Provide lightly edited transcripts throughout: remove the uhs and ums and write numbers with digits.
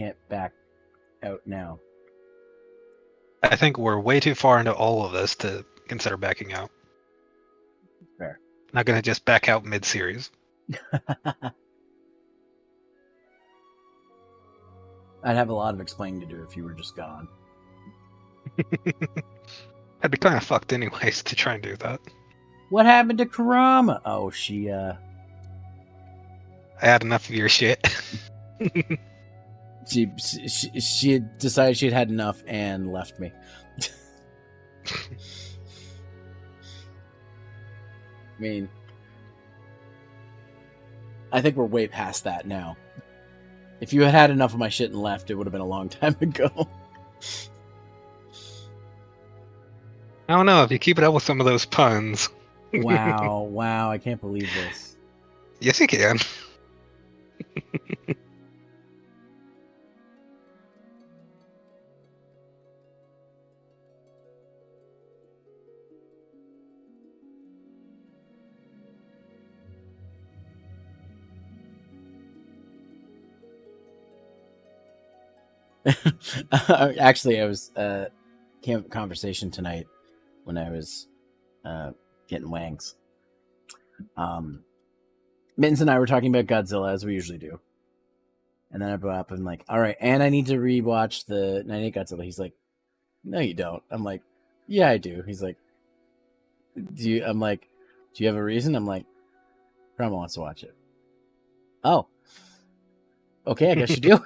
can't back out now. I think we're way too far into all of this to consider backing out. Fair. Not gonna just back out mid-series. I'd have a lot of explaining to do if you were just gone. I'd be kind of fucked anyways to try and do that. What happened to Kurama? Oh, she I had enough of your shit. she had decided she'd had enough and left me. I mean, I think we're way past that now. If you had had enough of my shit and left, it would have been a long time ago. I don't know, if you keep it up with some of those puns. Wow, I can't believe this. Yes, you can. Actually, I was conversation tonight when I was getting wangs. Mittens and I were talking about Godzilla as we usually do, and then I brought up and like, all right, and I need to rewatch the '98 Godzilla. He's like, no, you don't. I'm like, yeah, I do. He's like, do you? I'm like, do you have a reason? I'm like, Grandma wants to watch it. Oh, okay, I guess you do.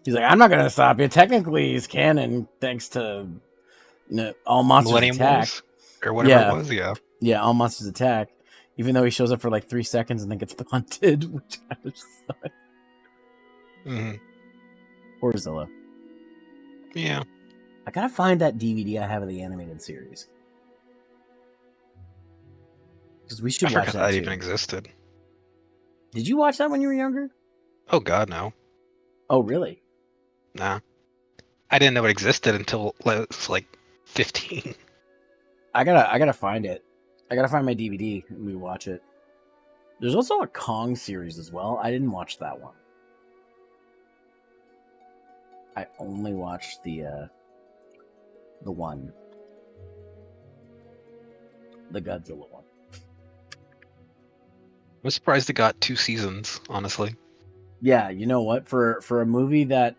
He's like, I'm not gonna stop you. Technically, he's canon thanks to All Monsters Millennium Attack. Wars? Or whatever it was, yeah. Yeah, All Monsters Attack. Even though he shows up for like 3 seconds and then gets punted, which kind of sucks. Mm-hmm. Poor Zilla. Yeah. I gotta find that DVD I have of the animated series. Because we should I watch forgot that that too. even existed. Did you watch that when you were younger? Oh god, no. Oh, really? Nah. I didn't know it existed until I was like 15. I gotta find it. I gotta find my DVD and we watch it. There's also a Kong series as well. I didn't watch that one. I only watched the one. The Godzilla one. I'm surprised it got 2 seasons, honestly. Yeah, you know what? For a movie that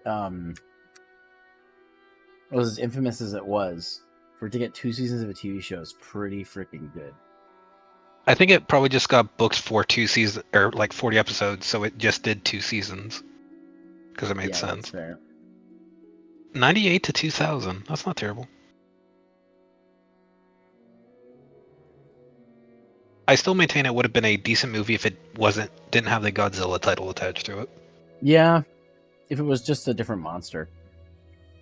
was as infamous as it was, for it to get 2 seasons of a TV show is pretty freaking good. I think it probably just got booked for 2 seasons, or like 40 episodes, so it just did 2 seasons. Because it made sense. That's fair. 98 to 2000. That's not terrible. I still maintain it would have been a decent movie if it didn't have the Godzilla title attached to it. Yeah, if it was just a different monster.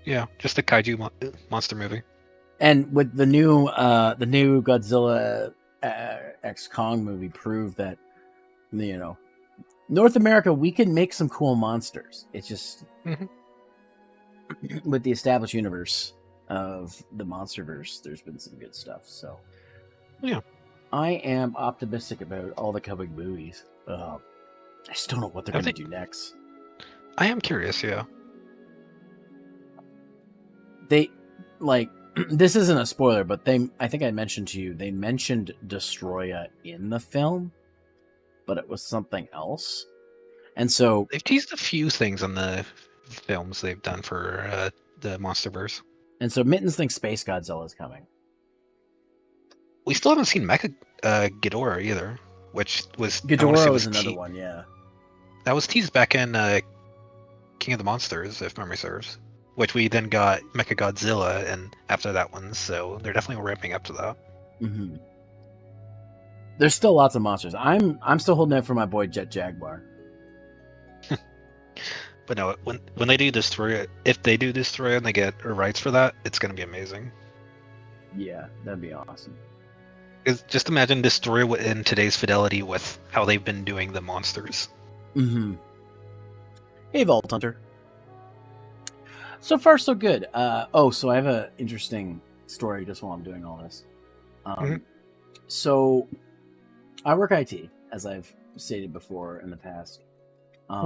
Yeah, just a kaiju monster movie. And with the new Godzilla X Kong movie proved that, you know, North America, we can make some cool monsters. It's just with the established universe of the MonsterVerse, there's been some good stuff. So yeah, I am optimistic about all the coming movies. I just don't know what they're going to do next. I am curious, yeah. They, like, this isn't a spoiler, but I think I mentioned to you, they mentioned Destroya in the film, but it was something else. And so they've teased a few things on the films they've done for the MonsterVerse. And so Mittens thinks Space Godzilla is coming. We still haven't seen Mecha Ghidorah either, which was Ghidorah was another one, yeah. That was teased back in King of the Monsters, if memory serves. Which we then got Mecha Godzilla, and after that one, so they're definitely ramping up to that. Mm-hmm. There's still lots of monsters. I'm still holding out for my boy Jet Jaguar. But no, when they do Destroy, if they do Destroy and they get rights for that, it's going to be amazing. Yeah, that'd be awesome. Because just imagine Destroy in today's fidelity with how they've been doing the monsters. Mm-hmm. Hey, Vault Hunter. So far, so good. So I have an interesting story just while I'm doing all this. So I work IT, as I've stated before in the past.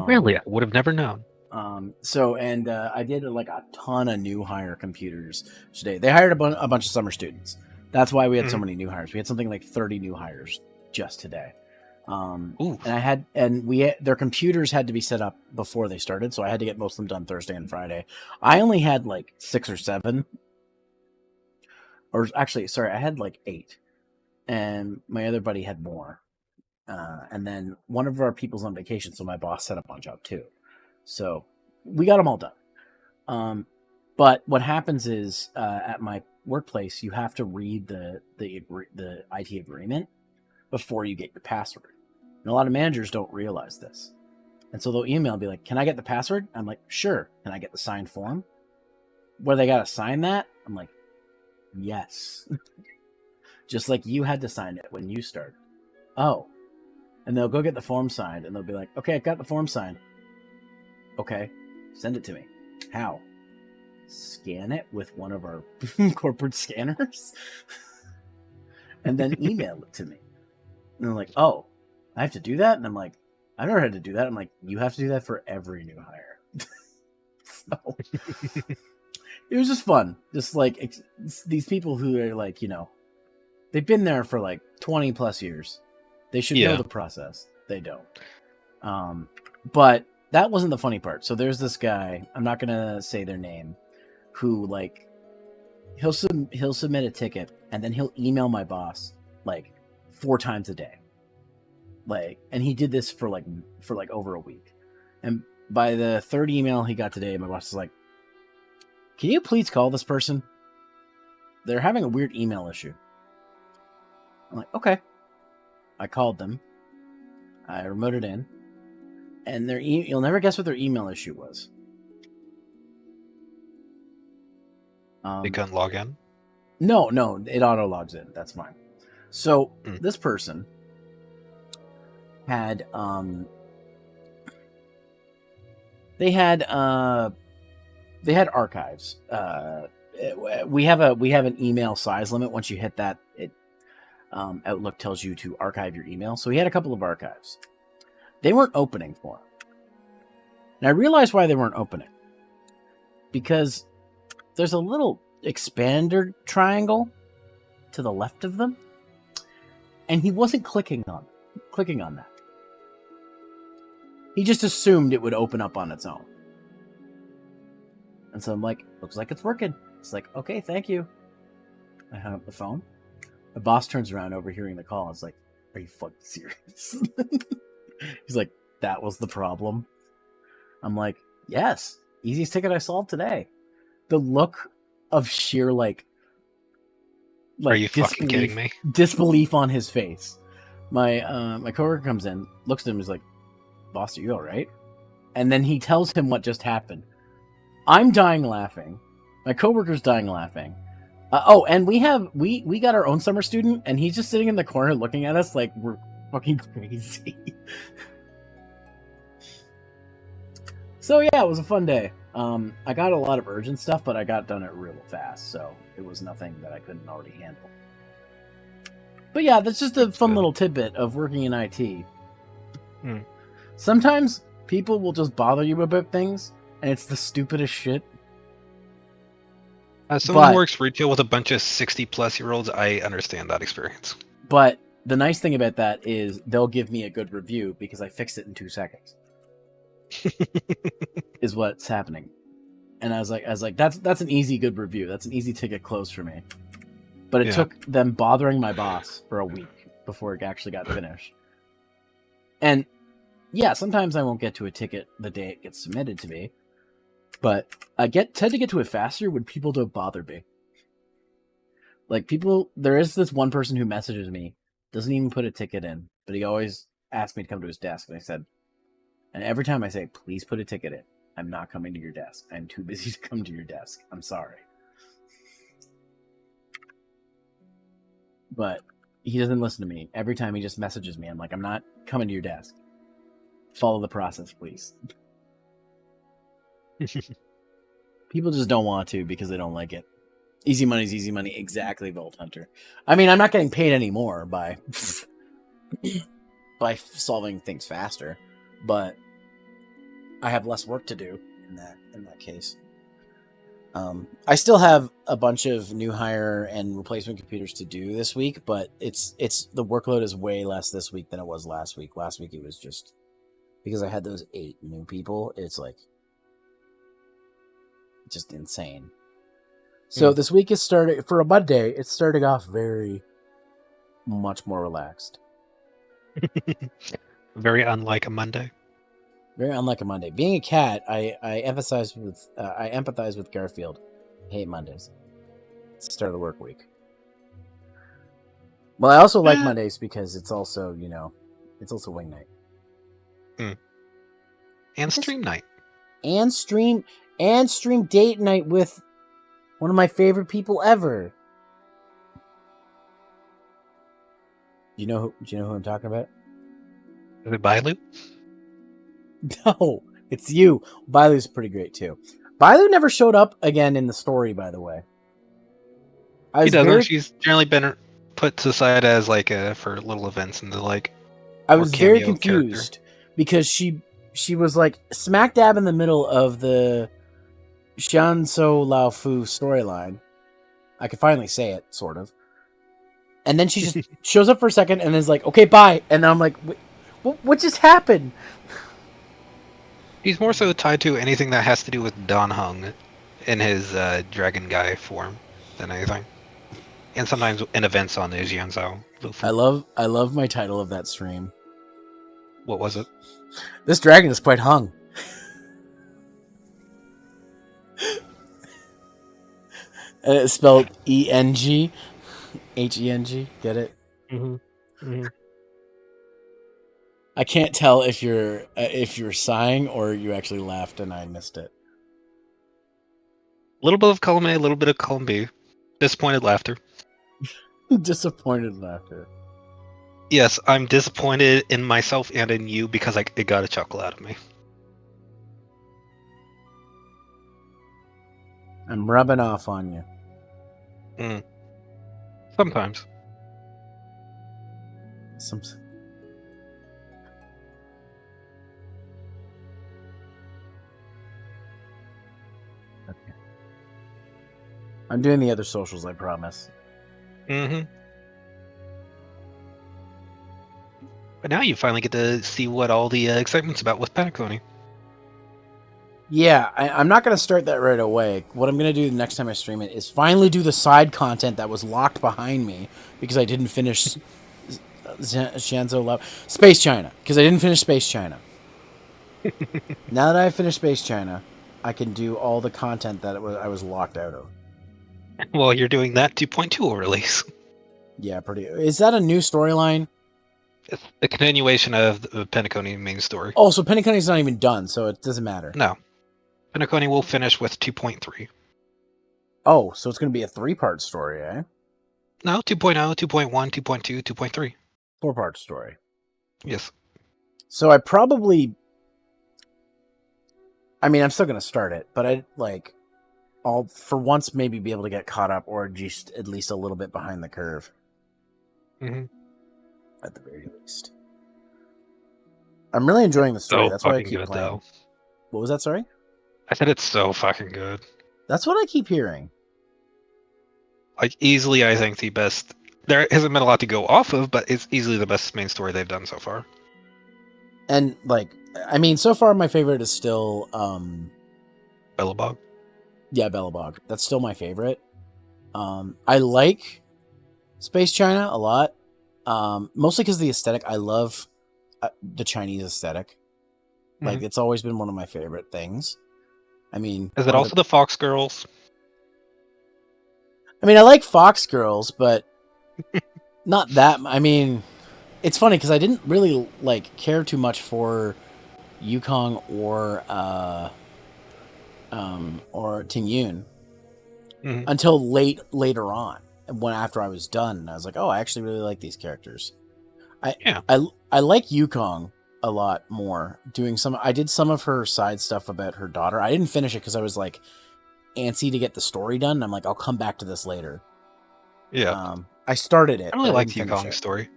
Really, I would have never known. I did like a ton of new hire computers today. They hired a bunch of summer students. That's why we had so many new hires. We had something like 30 new hires just today. Ooh. Their computers had to be set up before they started, so I had to get most of them done Thursday and Friday. I only had like 6 or 7, or actually, sorry, I had like 8, and my other buddy had more. And then one of our people's on vacation, so my boss set a bunch up too. So we got them all done. But what happens is at my workplace, you have to read the IT agreement before you get your password. And a lot of managers don't realize this. And so they'll email and be like, can I get the password? I'm like, sure. Can I get the signed form? Where they got to sign that? I'm like, yes. Just like you had to sign it when you started. Oh. And they'll go get the form signed and they'll be like, okay, I got the form signed. Okay, send it to me. How? Scan it with one of our corporate scanners and then email it to me. And they're like, oh, I have to do that? And I'm like, I've never had to do that. I'm like, you have to do that for every new hire. So it was just fun. Just like these people who are like, they've been there for like 20 plus years. They should know the process. They don't. But that wasn't the funny part. So there's this guy, I'm not going to say their name, who like, he'll submit a ticket and then he'll email my boss like 4 times a day. Like, and he did this for like over a week. And by the 3rd email he got today, my boss is like, can you please call this person? They're having a weird email issue. I'm like, okay. I called them. I remoted in. And you'll never guess what their email issue was. They couldn't log in? No, it auto logs in. That's fine. So this person had they had archives. We have an email size limit. Once you hit that, Outlook tells you to archive your email. So he had a couple of archives. They weren't opening for him. And I realized why they weren't opening. Because there's a little expander triangle to the left of them. And he wasn't clicking on that. He just assumed it would open up on its own. And so I'm like, looks like it's working. It's like, okay, thank you. I hung up the phone. My boss turns around overhearing the call. I was like, are you fucking serious? He's like, that was the problem. I'm like, yes, easiest ticket I solved today. The look of sheer like are you fucking kidding me? Disbelief on his face. My coworker comes in, looks at him, is like, boss, are you all right? And then he tells him what just happened. I'm dying laughing. My coworker's dying laughing. And we got our own summer student, and he's just sitting in the corner looking at us like we're fucking crazy. So yeah, it was a fun day. I got a lot of urgent stuff, but I got done it real fast, so it was nothing that I couldn't already handle. But yeah, that's just a fun little tidbit of working in IT. Sometimes people will just bother you about things, and it's the stupidest shit. As someone who works retail with a bunch of 60-plus-year-olds, I understand that experience. But the nice thing about that is they'll give me a good review because I fixed it in 2 seconds. Is what's happening. And I was like, that's an easy good review. That's an easy ticket close for me. But it took them bothering my boss for a week before it actually got finished. And yeah, sometimes I won't get to a ticket the day it gets submitted to me. But I tend to get to it faster when people don't bother me. Like there is this one person who messages me, doesn't even put a ticket in, but he always asks me to come to his desk. And I said, and every time I say, please put a ticket in, I'm not coming to your desk. I'm too busy to come to your desk. I'm sorry. But he doesn't listen to me. Every time he just messages me, I'm like, I'm not coming to your desk. Follow the process, please. People just don't want to because they don't like it. Easy money's easy money. Exactly, Vault Hunter. I mean, I'm not getting paid anymore by by solving things faster, but I have less work to do in that case. I still have a bunch of new hire and replacement computers to do this week, but it's the workload is way less this week than it was last week. Last week it was just because I had those 8 new people. It's like just insane. So this week is starting for a Monday. It's starting off very much more relaxed. Very unlike a Monday. Very unlike a Monday. Being a cat, I empathize with Garfield. I hate Mondays. It's the start of the work week. Well, I also like Mondays because it's also, it's also wing night. And stream night. And stream date night with one of my favorite people ever. Do you know who I'm talking about? Is it Bailu? No, it's you. Bailu's pretty great too. Bailu never showed up again in the story, by the way. She doesn't. She's generally been put to the side as like for little events and the like. I was very confused because she was like smack dab in the middle of the Xianzhou Lao Fu storyline. I could finally say it, sort of. And then she just shows up for a second and is like, "Okay, bye." And I'm like, "What just happened?" He's more so tied to anything that has to do with Dan Heng in his dragon guy form than anything. And sometimes in events on the Xianzhou. I love my title of that stream. What was it? This dragon is quite hung. And it's spelled ENG. HENG. Get it? Mm-hmm. Mm-hmm. I can't tell if you're sighing or you actually laughed and I missed it. A little bit of column A, a little bit of column B. Disappointed laughter. Disappointed laughter. Yes, I'm disappointed in myself and in you because it got a chuckle out of me. I'm rubbing off on you. Sometimes. Okay. I'm doing the other socials, I promise. Mm-hmm. But now you finally get to see what all the excitement's about with Penacony. Yeah, I'm not going to start that right away. What I'm going to do the next time I stream it is finally do the side content that was locked behind me because I didn't finish Xianzhou Love Space China, because I didn't finish Space China. Now that I finished Space China, I can do all the content that I was locked out of. Well, you're doing that 2.2 will release. Yeah, pretty. Is that a new storyline? It's a continuation of the Penacony main story. Oh, so Penacony's not even done, so it doesn't matter. No. Penacony will finish with 2.3. Oh, so it's going to be a 3-part story, eh? No, 2.0, 2.1, 2.2, 2.3. 4-part story. Yes. So I'm still going to start it, but I'll for once maybe be able to get caught up or just at least a little bit behind the curve. Mm-hmm. At the very least. I'm really enjoying the story. That's why I keep good, playing. Though. What was that, sorry? I said it's so fucking good. That's what I keep hearing. Like, easily, I think the best... There hasn't been a lot to go off of, but it's easily the best main story they've done so far. And, so far my favorite is still... Bellabog? Yeah, Bellabog. That's still my favorite. I like Space China a lot. Mostly because of the aesthetic. I love the Chinese aesthetic. Mm-hmm. It's always been one of my favorite things. Is it also the Fox Girls? I like Fox Girls, but not that. It's funny because I didn't really care too much for Yukong or Ting Yun until later on. After I was done, and I was like, oh, I actually really like these characters. I like Yukong a lot more. I did some of her side stuff about her daughter. I didn't finish it because I was antsy to get the story done. And I'm like, I'll come back to this later. Yeah. I started it. I really like Yukong's story.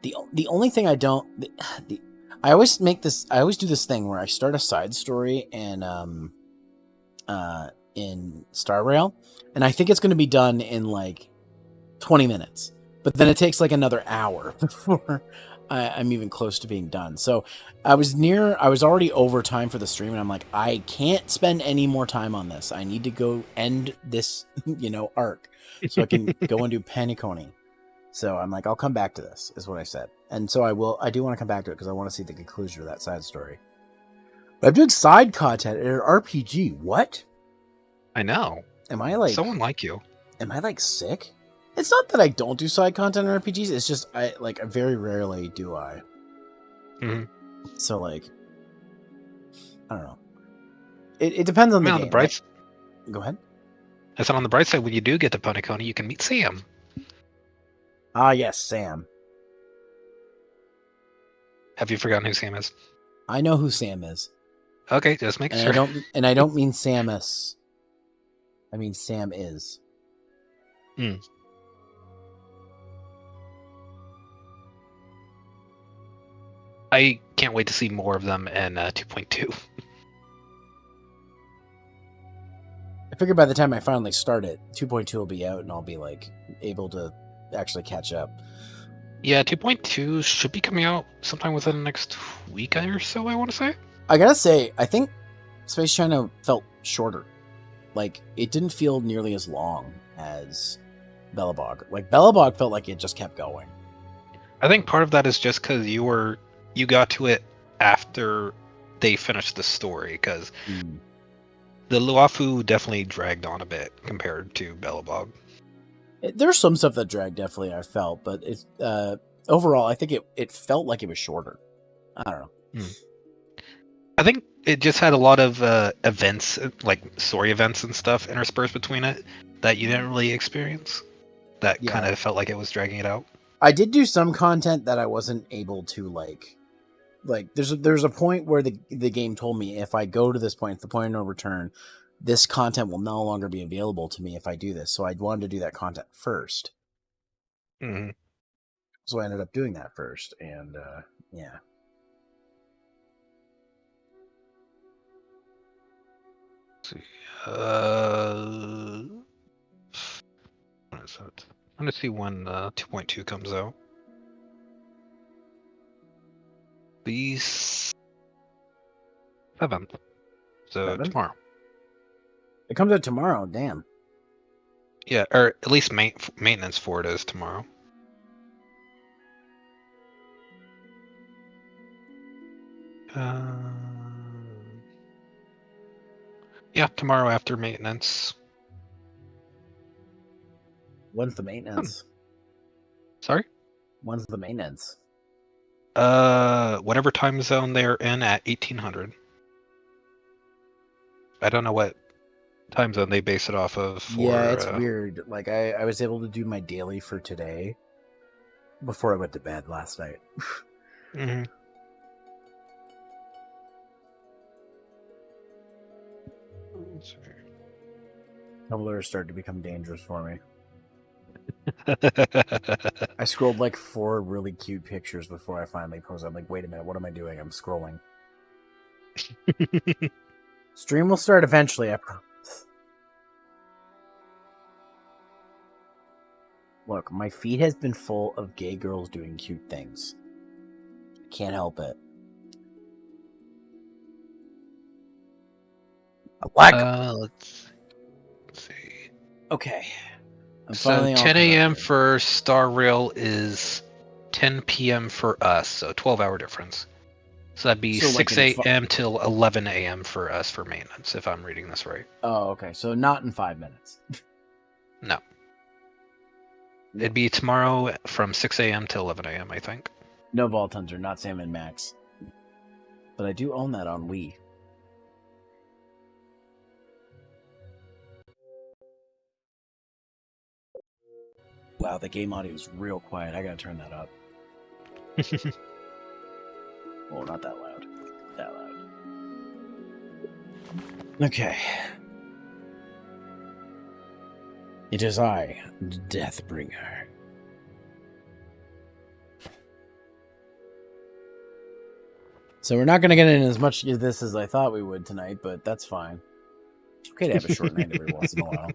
The only thing I don't, I always do this thing where I start a side story in Star Rail, and I think it's going to be done in like 20 minutes, but then it takes like another hour before I'm even close to being done. So I was already over time for the stream, and I'm like, I can't spend any more time on this. I need to go end this, arc, so I can go and do Paniconi. So I'm like, I'll come back to this, is what I said. And so I do want to come back to it because I want to see the conclusion of that side story. But I'm doing side content in an RPG. What? I know. Am I like someone like you? Am I like sick? It's not that I don't do side content in RPGs. It's just very rarely do I. Mm-hmm. So like, I don't know. It depends on the game. On the bright... Go ahead. I said on the bright side, when you do get to Paniconi, you can meet Sam. Ah, yes, Sam. Have you forgotten who Sam is? I know who Sam is. Okay, just make sure. I don't mean Samus. I mean Sam is. Hmm. I can't wait to see more of them in 2.2. I figure by the time I finally start it, 2.2 will be out, and I'll be like able to actually catch up. Yeah, 2.2 should be coming out sometime within the next week or so, I want to say. I gotta say, I think Space China felt shorter. Like, it didn't feel nearly as long as Bellabog. Like, Bellabog felt like it just kept going. I think part of that is just because you got to it after they finished the story, because the Luafu definitely dragged on a bit compared to Bellabog. There's some stuff that dragged, definitely, I felt, but it's overall, I think it felt like it was shorter. I don't know. I think it just had a lot of events, like story events and stuff interspersed between it that you didn't really experience. That kind of felt like it was dragging it out. I did do some content that I wasn't able to like there's a point where the game told me if I go to this point, the point of no return, this content will no longer be available to me if I do this. So I wanted to do that content first. Mm-hmm. So I ended up doing that first, and yeah. What is that? I'm gonna see when 2.2 comes out. The 7th. So 7th? tomorrow. It comes out tomorrow. Damn. Yeah, or at least maintenance for it is tomorrow. Yeah, tomorrow after maintenance. When's the maintenance? Sorry? When's the maintenance? Whatever time zone they're in at 1800. I don't know what time zone they base it off of. Yeah, it's weird. Like I was able to do my daily for today before I went to bed last night. Mm-hmm. Tumblr started to become dangerous for me. I scrolled like 4 really cute pictures before I finally posted. I'm like, wait a minute, what am I doing? I'm scrolling. Stream will start eventually, I promise. Look, my feed has been full of gay girls doing cute things. I can't help it. Let's see. Okay. So 10 a.m. for Star Rail is 10 p.m. for us, so 12-hour difference. So that'd be 6 a.m. till 11 a.m. for us for maintenance, if I'm reading this right. Oh, okay. So not in 5 minutes. No. It'd be tomorrow from 6 a.m. to 11 a.m., I think. No Vault Hunter, not Sam and Max. But I do own that on Wii. Wow, the game audio is real quiet. I gotta turn that up. Oh, not that loud. That loud. Okay. It is I, Deathbringer. So we're not going to get in as much of this as I thought we would tonight, but that's fine. It's okay to have a short night every once in a while.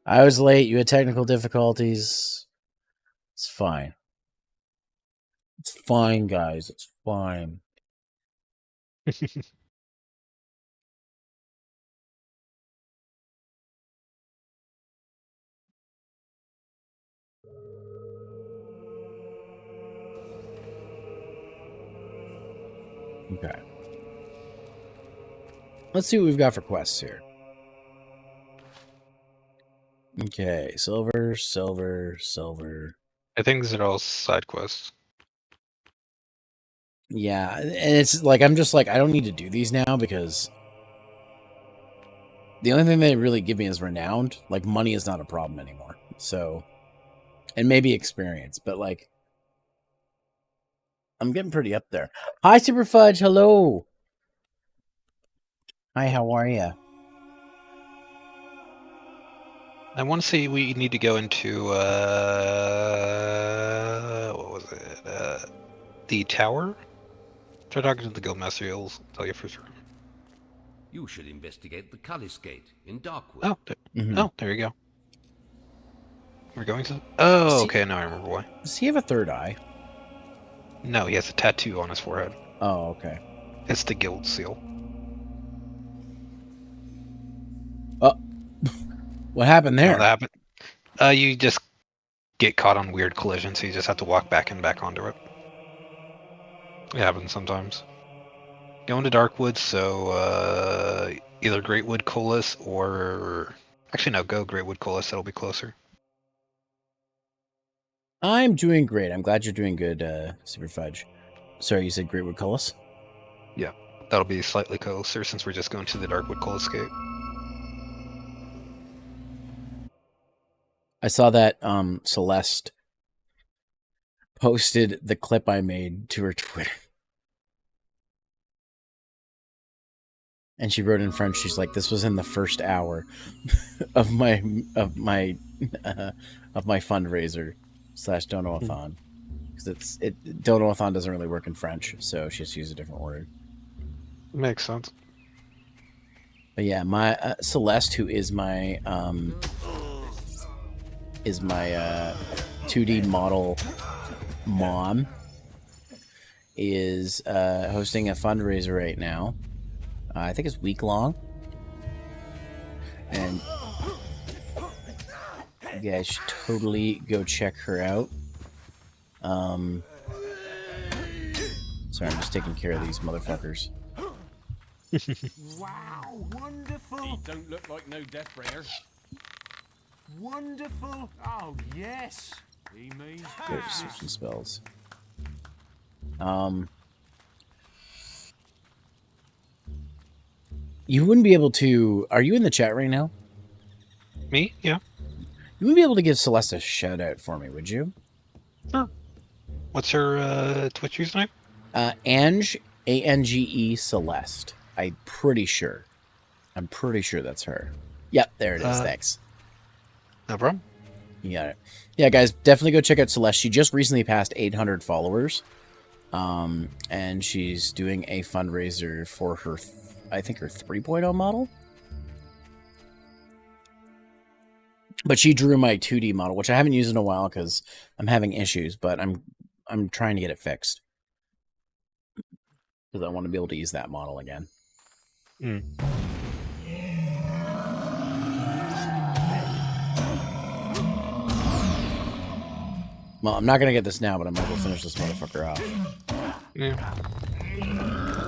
I was late. You had technical difficulties. It's fine. It's fine, guys. It's fine. Okay. Let's see what we've got for quests here. Okay, silver, silver, silver. I think these are all side quests. Yeah, and it's like I'm just like I don't need to do these now because the only thing they really give me is renowned. Like money is not a problem anymore. So, and maybe experience, but like I'm getting pretty up there. Hi, Super Fudge. Hello. Hi, how are you? I want to say we need to go into what was it? The tower. Try talking to the guildmaster. He'll tell you for sure. You should investigate the Cullis Gate in Darkwood. Oh, oh, there you go. We're going to. Oh, okay. Now I remember why. Does he have a third eye? No, he has a tattoo on his forehead. Oh, okay. It's the guild seal. Oh, what happened there? What happened? You just get caught on weird collisions, so you just have to walk back and back onto it. It happens sometimes. Go into Darkwood, so either Greatwood Colas or... Actually, no, go Greatwood Colas. That'll be closer. I'm doing great. I'm glad you're doing good, Super Fudge. Sorry, you said Greatwood Colas? Yeah, that'll be slightly closer since we're just going to the Darkwood Colas Gate. I saw that Celeste posted the clip I made to her Twitter. And she wrote in French, she's like, this was in the first hour of my fundraiser / donathon. Because donathon doesn't really work in French, so she has to use a different word. Makes sense. But yeah, my Celeste, who is my 2D model mom, is hosting a fundraiser right now. I think it's week long, and you guys should totally go check her out. Sorry, I'm just taking care of these motherfuckers. Wow, wonderful! He don't look like no Deathbringer. Wonderful! Oh yes, he means Go to switching spells. You wouldn't be able to. Are you in the chat right now? Me? Yeah. You wouldn't be able to give Celeste a shout out for me, would you? Sure. What's her Twitch username? Ange, ANGE Celeste. I'm pretty sure that's her. Yep, there it is. Thanks. No problem. You got it. Yeah, guys, definitely go check out Celeste. She just recently passed 800 followers. And she's doing a fundraiser for her, I think her 3.0 model. But she drew my 2D model, which I haven't used in a while because I'm having issues, but I'm trying to get it fixed. Because I want to be able to use that model again. Well, I'm not going to get this now, but I might as well finish this motherfucker off. Yeah.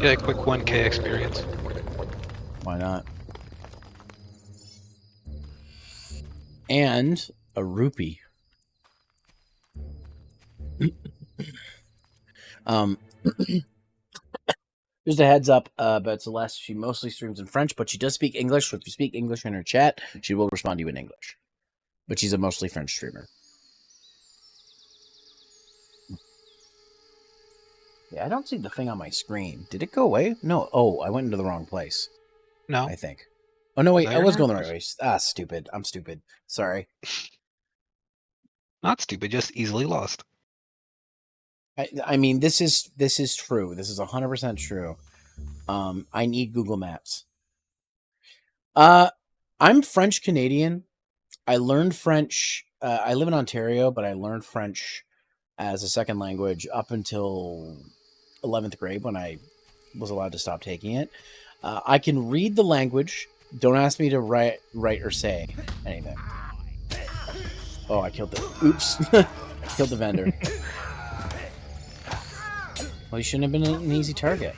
Yeah, a quick 1K experience. Why not? And a rupee. Just a heads up about Celeste. She mostly streams in French, but she does speak English. So if you speak English in her chat, she will respond to you in English. But she's a mostly French streamer. Yeah, I don't see the thing on my screen. Did it go away? No. Oh, I went into the wrong place. No. I think. Oh, no, wait. No, I was going the right way. Ah, stupid. I'm stupid. Sorry. Not stupid, just easily lost. I mean, this is true. This is 100% true. I need Google Maps. I'm French Canadian. I learned French. I live in Ontario, but I learned French as a second language up until 11th grade when I was allowed to stop taking it. I can read the language. Don't ask me to write or say anything. Oh, I killed the... Oops. Killed the vendor. Well, he shouldn't have been an easy target.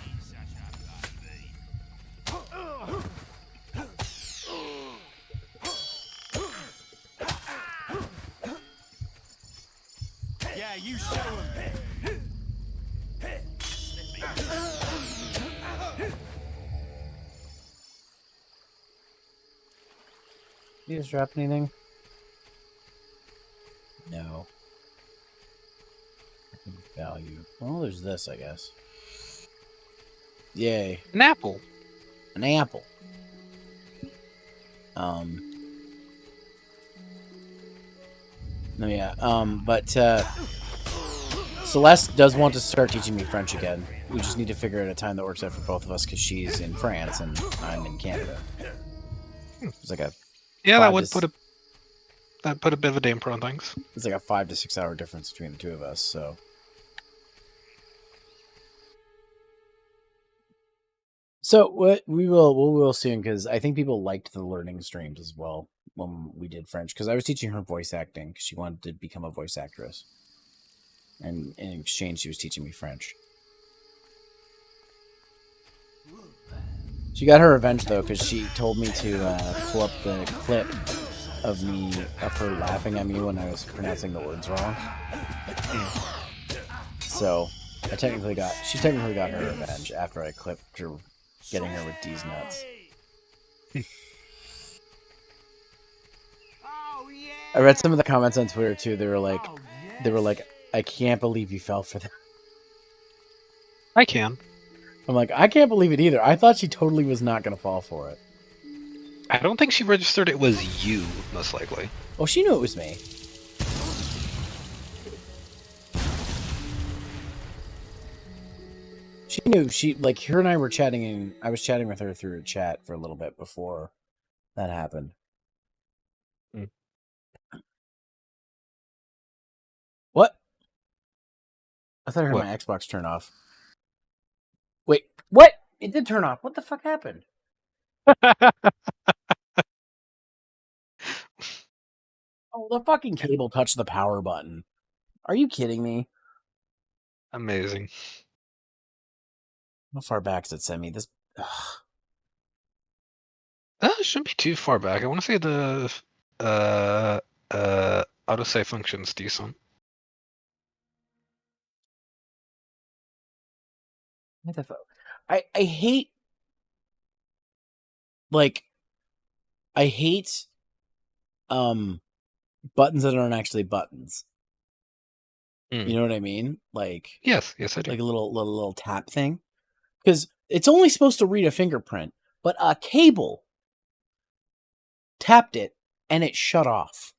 Yeah, you show him. Did you just drop anything? No. Value. Well, there's this, I guess. Yay. An apple. An apple. No, yeah. But Celeste does want to start teaching me French again. We just need to figure out a time that works out for both of us because she's in France and I'm in Canada. It's like a that would put a bit of a damper on things. It's like a 5 to 6 hour difference between the two of us. So what we will soon, because I think people liked the learning streams as well when we did French, because I was teaching her voice acting because she wanted to become a voice actress, and in exchange she was teaching me French. She got her revenge though, because she told me to pull up the clip of her laughing at me when I was pronouncing the words wrong. So she technically got her revenge after I clipped her getting her with D's nuts. I read some of the comments on Twitter too. They were like, I can't believe you fell for that. I can. I'm like, I can't believe it either. I thought she totally was not going to fall for it. I don't think she registered it was you, most likely. Oh, she knew it was me. She knew. Her and I were chatting, and I was chatting with her through a chat for a little bit before that happened. What? I thought I heard my Xbox turn off. Wait, what? It did turn off. What the fuck happened? Oh, the fucking cable touched the power button. Are you kidding me? Amazing. How far back does it send me? This. It shouldn't be too far back. I want to say the autosave function's decent. What the fuck? I hate. I hate buttons that aren't actually buttons. You know what I mean? Yes, I do. Like a little tap thing, because it's only supposed to read a fingerprint, but a cable tapped it and it shut off.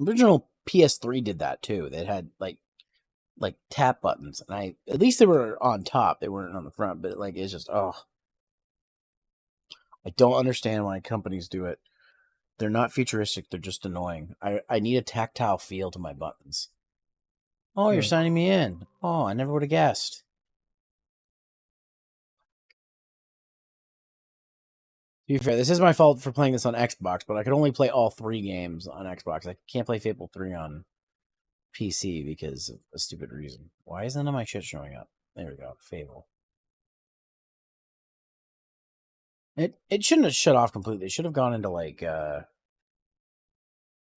Original PS3 did that too. They had like tap buttons, and at least they were on top. They weren't on the front, but it's just I don't understand why companies do it. They're not futuristic. They're just annoying. I need a tactile feel to my buttons. Oh, you're signing me in. Oh, I never would have guessed. To be fair, this is my fault for playing this on Xbox, but I could only play all 3 games on Xbox. I can't play Fable 3 on PC because of a stupid reason. Why isn't none of my shit showing up? There we go. Fable. It shouldn't have shut off completely. It should have gone into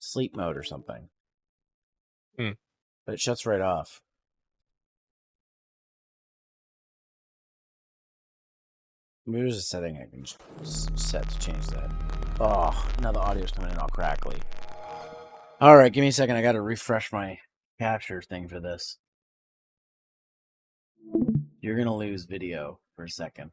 sleep mode or something. But it shuts right off. Maybe there's a setting I can set to change that. Oh, now the audio's coming in all crackly. Alright, give me a second. I gotta refresh my capture thing for this. You're gonna lose video for a second.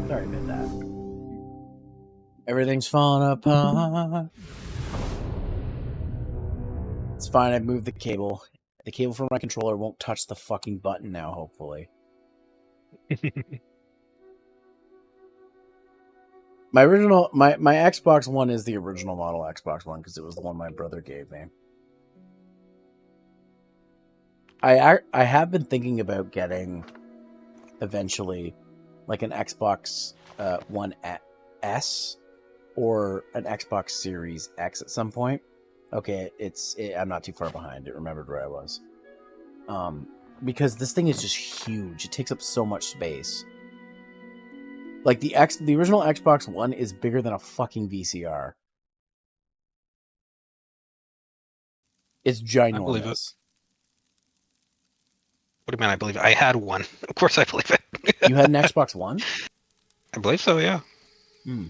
Sorry about that. Everything's falling apart. It's fine, I moved the cable. The cable from my controller won't touch the fucking button now, hopefully. My Xbox One is the original model Xbox One because it was the one my brother gave me. I have been thinking about getting eventually like an Xbox One S or an Xbox Series X at some point. Okay, I'm not too far behind. It remembered where I was. Because this thing is just huge. It takes up so much space. Like the original Xbox One is bigger than a fucking VCR. It's ginormous. I believe it. What do you mean I believe it? I had one. Of course I believe it. You had an Xbox One? I believe so, yeah. Hmm.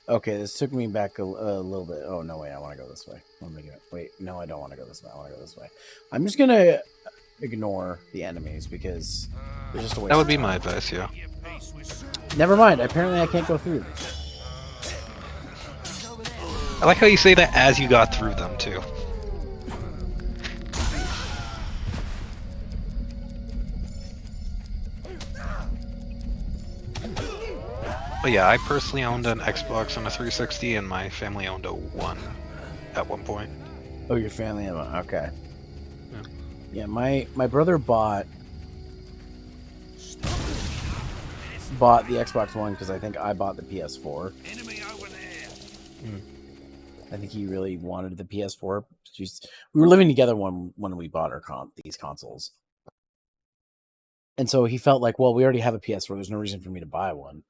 Okay, this took me back a little bit. Oh, no, wait, I want to go this way. Let me do it. Wait, no, I don't want to go this way. I want to go this way. I'm just going to ignore the enemies because they're just a waste That would of be time. my advice, yeah. Never mind. Apparently I can't go through them. I like how you say that as you got through them, too. But yeah, I personally owned an Xbox and a 360, and my family owned a One at one point. Oh, your family? Okay. Yeah, my brother bought the Xbox One because I think I bought the PS4. Enemy over there. I think he really wanted the PS4. We were living together when we bought these consoles. And so he felt like, well, we already have a PS4. There's no reason for me to buy one.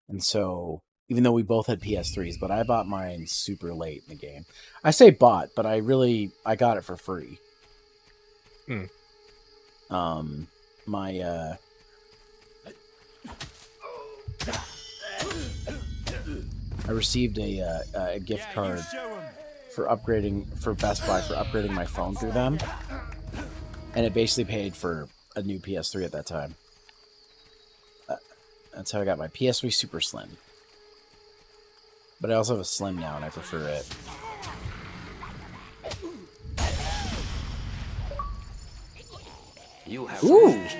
And so, even though we both had PS3s, but I bought mine super late in the game. I say bought, but I got it for free. I received a gift card for Best Buy for upgrading my phone through them, and it basically paid for a new PS3 at that time. That's how I got my PS3 Super Slim. But I also have a Slim now, and I prefer it. You have reached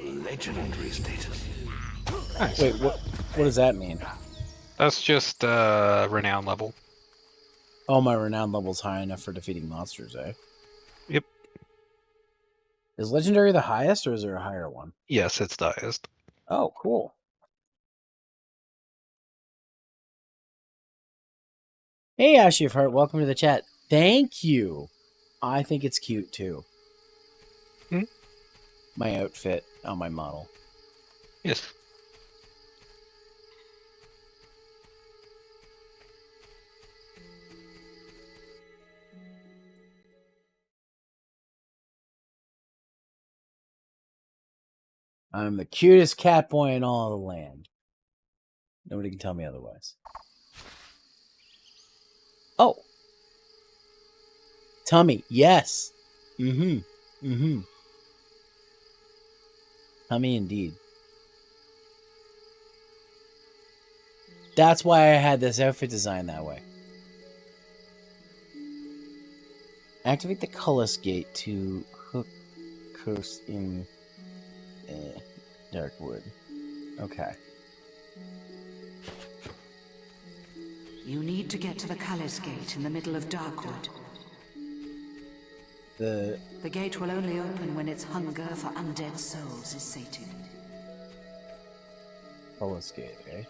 legendary status. Nice. Wait, what does that mean? That's just renown level. Oh, my renown level's high enough for defeating monsters, eh? Yep. Is legendary the highest, or is there a higher one? Yes, it's the highest. Oh, cool. Hey, Ashley of Heart, welcome to the chat. Thank you. I think it's cute, too. My outfit on my model. Yes. I'm the cutest cat boy in all the land. Nobody can tell me otherwise. Oh. Tummy, yes. Tummy indeed. That's why I had this outfit designed that way. Activate the Cullis Gate to hook coast in Darkwood. Okay. You need to get to the Cullis Gate in the middle of Darkwood. The gate will only open when its hunger for undead souls is sated. Cullis Gate, eh?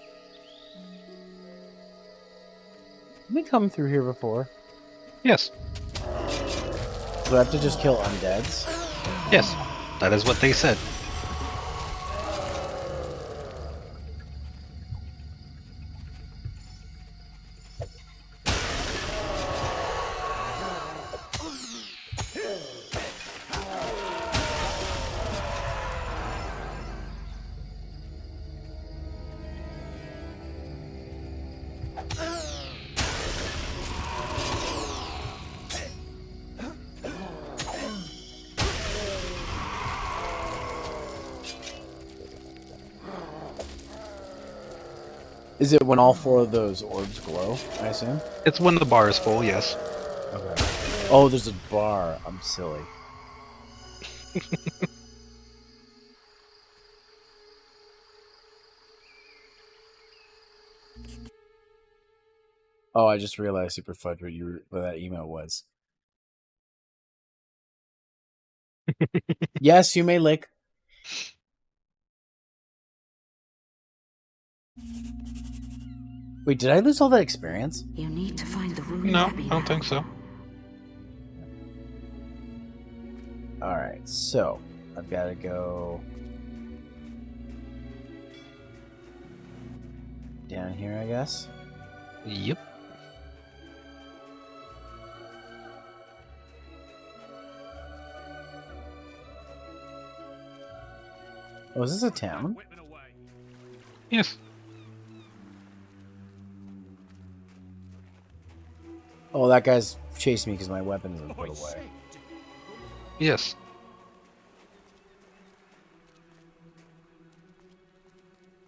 Have we come through here before? Yes. Do I have to just kill undeads? Yes. That is what they said. Is it when all 4 of those orbs glow, I assume? It's when the bar is full, yes. Okay. Oh, there's a bar. I'm silly. Oh, I just realized, Super Fudge, what that email was. Yes, you may lick. Wait, did I lose all that experience? You need to find the room. No, I don't think so. Alright, so I've got to go down here, I guess. Yep. Oh, is this a town? Yes. Oh, that guy's chasing me because my weapon isn't put away. Yes.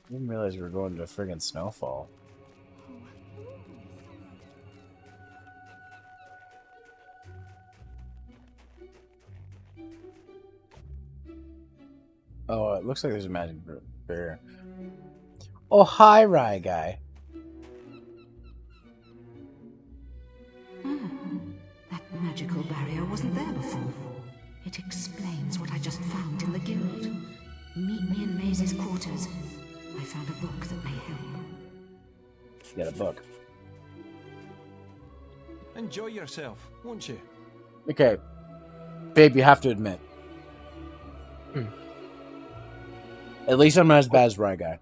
I didn't realize we were going to friggin' snowfall. Oh, it looks like there's a magic barrier. Oh, hi, Rye guy. That magical barrier wasn't there before. It explains what I just found in the guild. Meet me in Maze's quarters. I found a book that may help. You got a book. Enjoy yourself, won't you? Okay. Babe, you have to admit. At least I'm not as bad as Rye guy.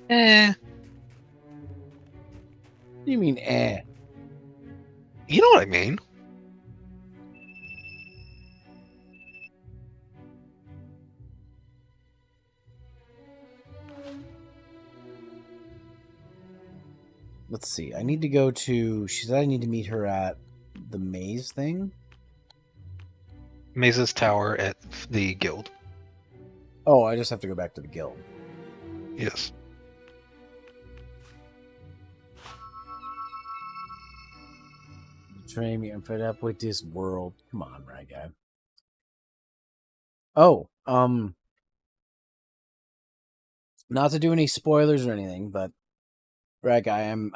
Eh. What do you mean, eh? You know what I mean. Let's see. I need to go to... She said I need to meet her at the maze thing? Maze's tower at the guild. Oh, I just have to go back to the guild. Yes. Betray me. I'm fed up with this world. Come on, right guy. Oh, not to do any spoilers or anything, but right guy, I'm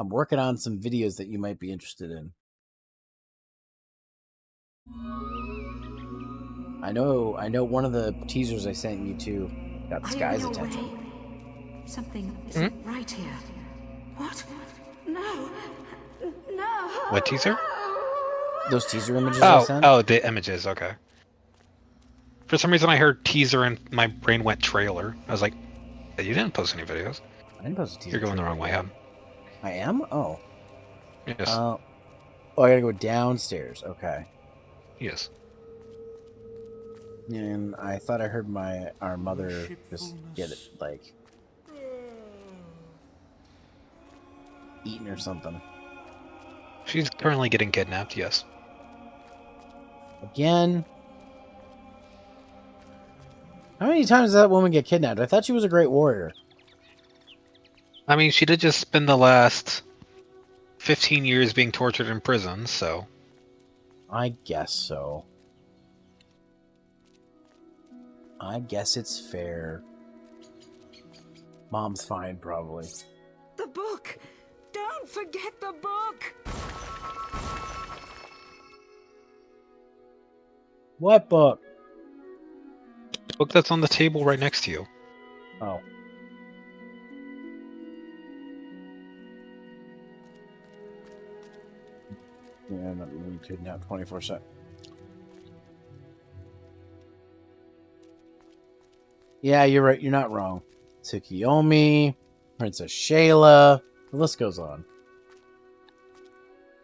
working on some videos that you might be interested in. I know one of the teasers I sent you to got this guy's attention. Something isn't right here. What? No. No. What teaser? Those teaser images I sent? Oh, the images, okay. For some reason I heard teaser and my brain went trailer. I was like, you didn't post any videos. I didn't post a teaser. You're going the wrong way, Hub. I am? Oh. Yes. Oh, I gotta go downstairs. Okay. Yes. And I thought I heard our mother just get it, like, eaten or something. She's currently getting kidnapped, yes. Again? How many times does that woman get kidnapped? I thought she was a great warrior. I mean, she did just spend the last 15 years being tortured in prison, so... I guess so. I guess it's fair. Mom's fine, probably. The book! Don't forget the book! What book? Book that's on the table right next to you. Oh. Yeah, I'm not really kidnapped 24/7. Yeah, you're right. You're not wrong. Tsukiyomi, Princess Shayla. The list goes on.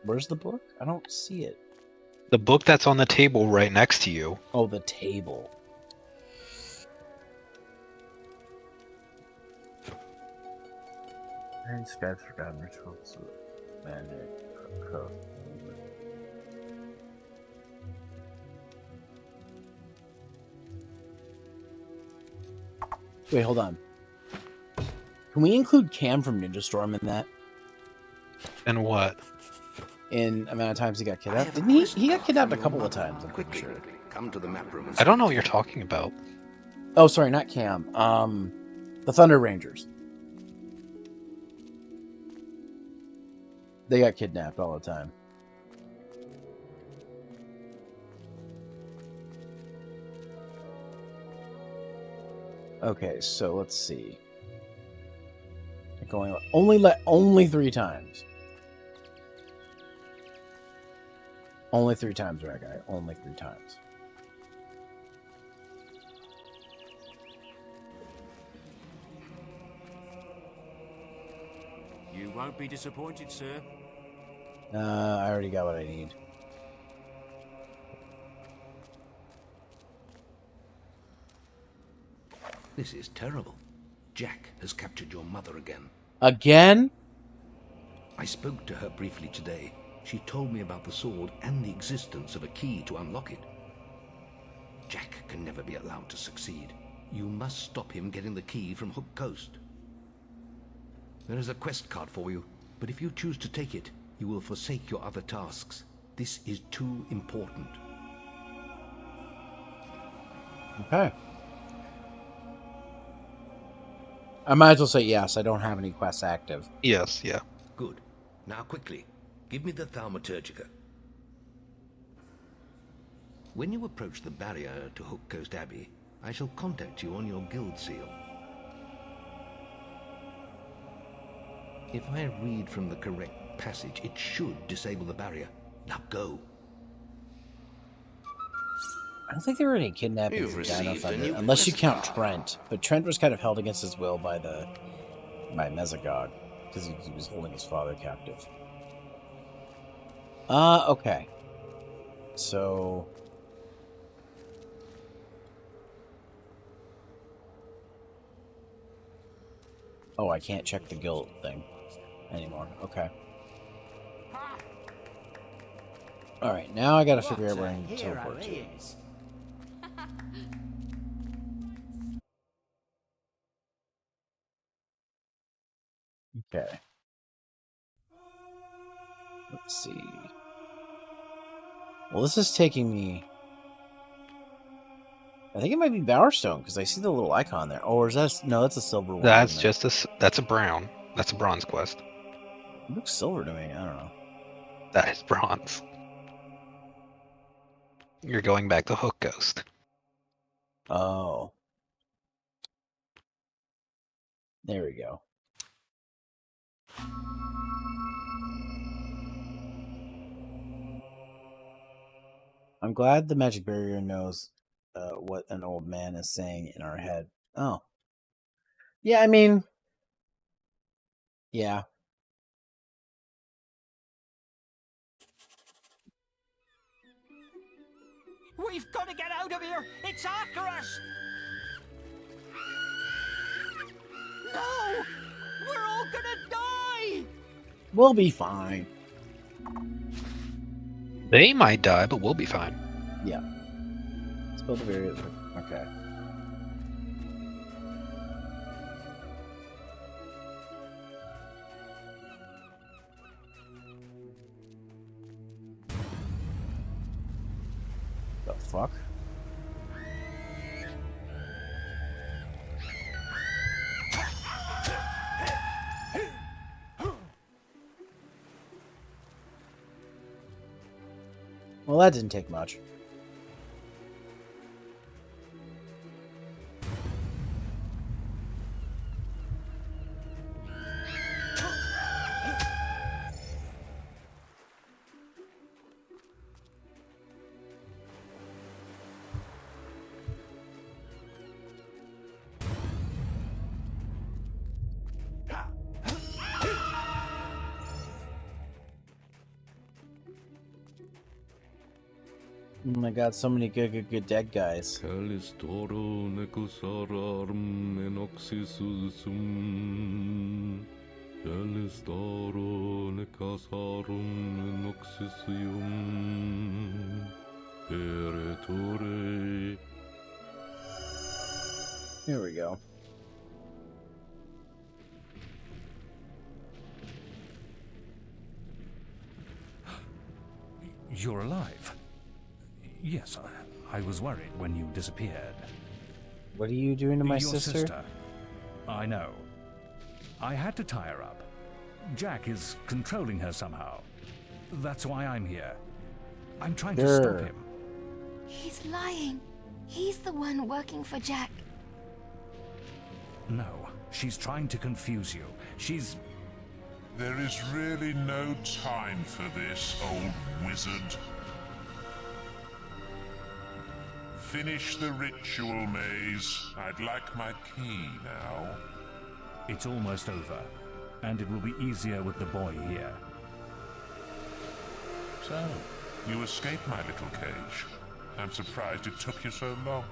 Where's the book? I don't see it. The book that's on the table right next to you. Oh, the table. And Skype's forgotten rituals. Magic. Wait, hold on. Can we include Cam from Ninja Storm in that? And what? In amount of times he got kidnapped? Didn't he? He got kidnapped a couple of times, I'm pretty sure. Come to the map room and I don't know what you're talking about. Oh, sorry, not Cam. The Thunder Rangers. They got kidnapped all the time. Okay, so let's see. Going only 3 times. Only 3 times, right, guy? Only 3 times. You won't be disappointed, sir. I already got what I need. This is terrible. Jack has captured your mother again. Again? I spoke to her briefly today. She told me about the sword and the existence of a key to unlock it. Jack can never be allowed to succeed. You must stop him getting the key from Hook Coast. There is a quest card for you, but if you choose to take it, you will forsake your other tasks. This is too important. Okay. I might as well say yes. I don't have any quests active. Yes, yeah. Good. Now quickly, give me the Thaumaturgica. When you approach the barrier to Hook Coast Abbey, I shall contact you on your guild seal. If I read from the correct passage, it should disable the barrier. Now go. I don't think there were any kidnappings You've in Dino received a Thunder, new unless you quest count card. Trent. But Trent was kind of held against his will by Mesogog, because he was holding his father captive. Okay. So... Oh, I can't check the guild thing anymore. Okay. Alright, now I gotta figure out where I need to teleport to. Okay. Let's see. Well, this is taking me... I think it might be Bowerstone, because I see the little icon there. Oh, or is that... No, that's a silver one. That's just that's a brown. That's a bronze quest. It looks silver to me. I don't know. That is bronze. You're going back to Hook Coast. Oh. There we go. I'm glad the magic barrier knows what an old man is saying in our head. Oh. Yeah, I mean... Yeah. We've got to get out of here! It's after us! No! We're all gonna die! We'll be fine. They might die, but we'll be fine. Yeah. Let's build a barrier. Okay. The fuck? Well, that didn't take much. Oh my god, so many good dead guys. Here we go. You're alive. Yes, I was worried when you disappeared. What are you doing to my Your sister? I know. I had to tie her up. Jack is controlling her somehow. That's why I'm here. I'm trying to stop him. He's lying. He's the one working for Jack. No, she's trying to confuse you. She's... There is really no time for this, old wizard. Finish the ritual, Maze. I'd like my key now. It's almost over, and it will be easier with the boy here. So, you escaped my little cage. I'm surprised it took you so long.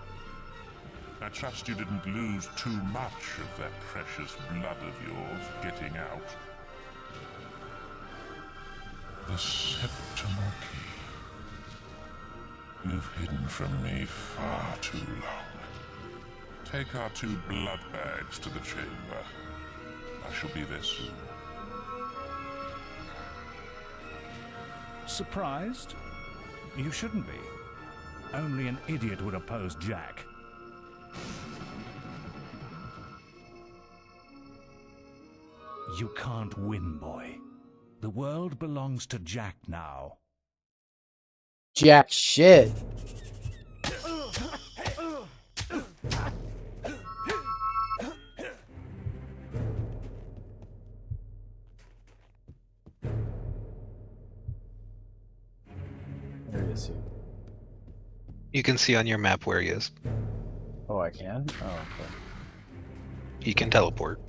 I trust you didn't lose too much of that precious blood of yours getting out. The septimal key. You've hidden from me far too long. Take our 2 blood bags to the chamber. I shall be there soon. Surprised? You shouldn't be. Only an idiot would oppose Jack. You can't win, boy. The world belongs to Jack now. Jack shit. Where is he? You can see on your map where he is. Oh, I can? Oh, okay. He can teleport.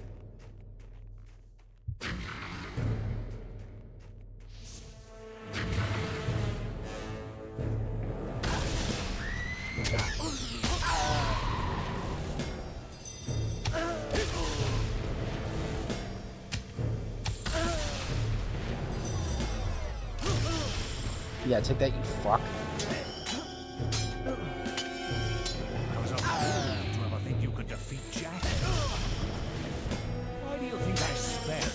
Yeah, take that, you fuck. I was a fool to ever think you could defeat Jack. Why do you think I spent?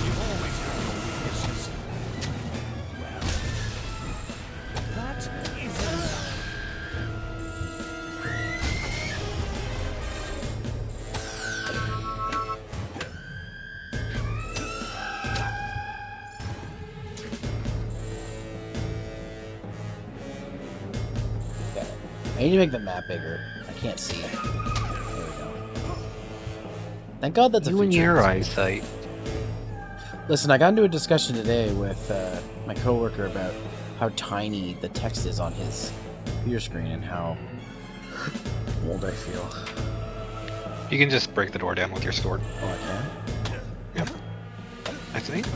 You've always had your weaknesses. Well, that isn't... I need to make the map bigger. I can't see. There we go. Thank God that's a feature. You and your eyesight. Listen, I got into a discussion today with my coworker about how tiny the text is on his computer screen and how old I feel. You can just break the door down with your sword. Oh, I can? Yep. I think.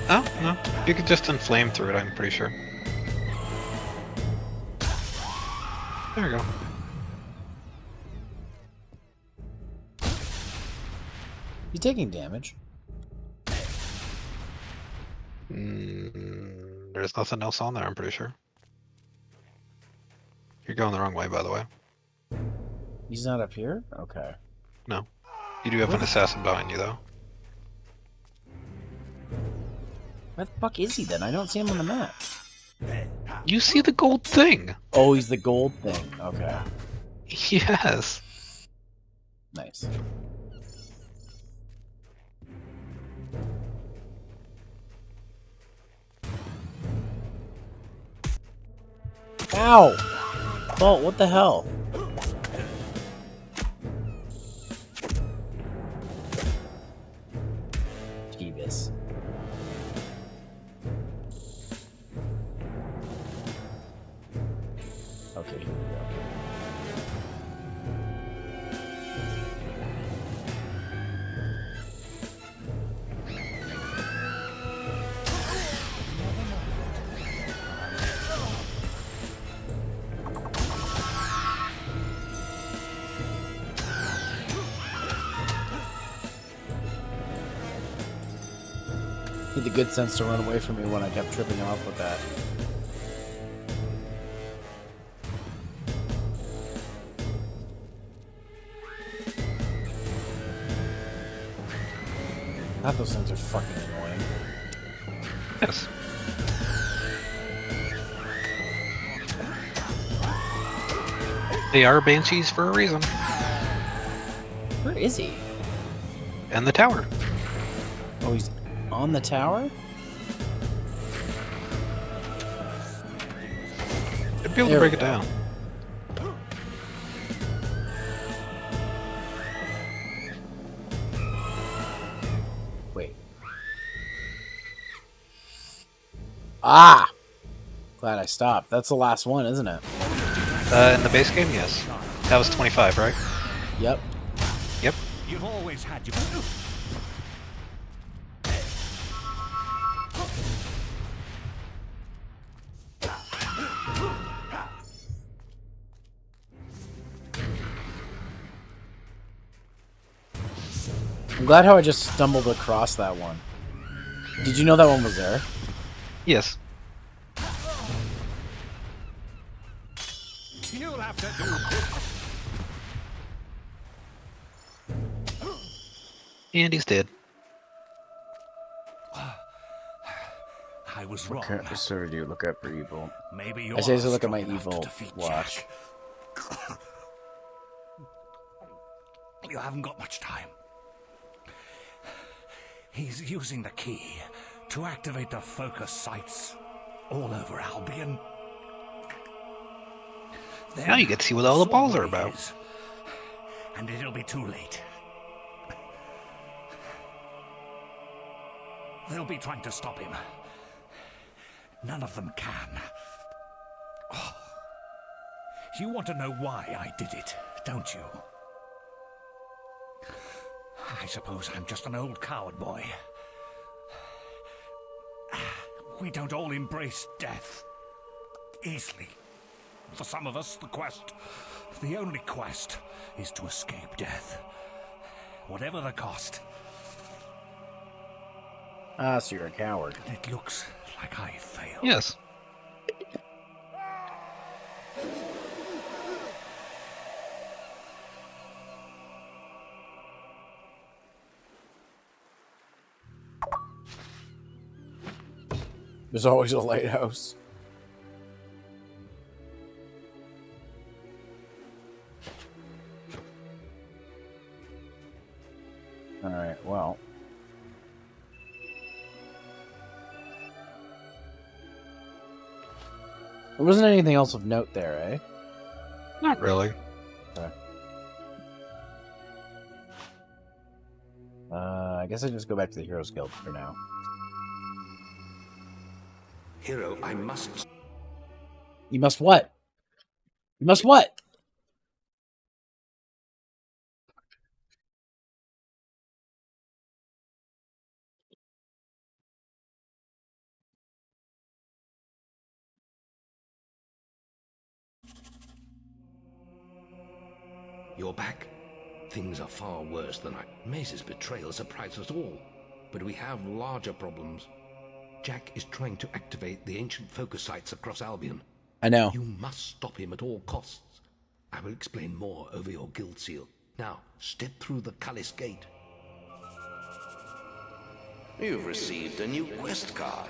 Oh, no. You could just inflame through it, I'm pretty sure. There we go. You taking damage? There's nothing else on there, I'm pretty sure. You're going the wrong way, by the way. He's not up here? Okay. No. You do have an assassin behind you, though. Where the fuck is he then? I don't see him on the map. You see the gold thing! Oh, he's the gold thing. Okay. Yes. Nice. Ow! Bolt, what the hell? Jeebus. Okay, here we go. He had the good sense to run away from me when I kept tripping him up with that. God, those things are fucking annoying. Yes. They are banshees for a reason. Where is he? And the tower. Oh, he's on the tower? I'd be able to break it down. Wait. Ah! Glad I stopped. That's the last one, isn't it? In the base game, yes. That was 25, right? Yep. Yep. You've always had your... I'm glad how I just stumbled across that one. Did you know that one was there? Yes. You'll have to do... And he's dead. I was wrong. What character server do you look at for evil? Maybe you I say to are look at my strong enough to evil defeat watch. Jack. You haven't got much time. He's using the key to activate the focus sites all over Albion. Now you get to see what all the balls are about. And it'll be too late. They'll be trying to stop him. None of them can. Oh. You want to know why I did it, don't you? I suppose I'm just an old coward boy. We don't all embrace death easily. For some of us, the only quest, is to escape death. Whatever the cost. Ah, so you're a coward. It looks like I failed. Yes. There's always a lighthouse. Alright, well. There wasn't anything else of note there, eh? Not really. Okay. I guess I just go back to the Heroes Guild for now. Hero, I must... You must what? You must what? You're back? Things are far worse than Maze's betrayal surprised us all. But we have larger problems. Jack is trying to activate the ancient focus sites across Albion. I know. You must stop him at all costs. I will explain more over your guild seal. Now, step through the Cullis Gate. You've received a new quest card.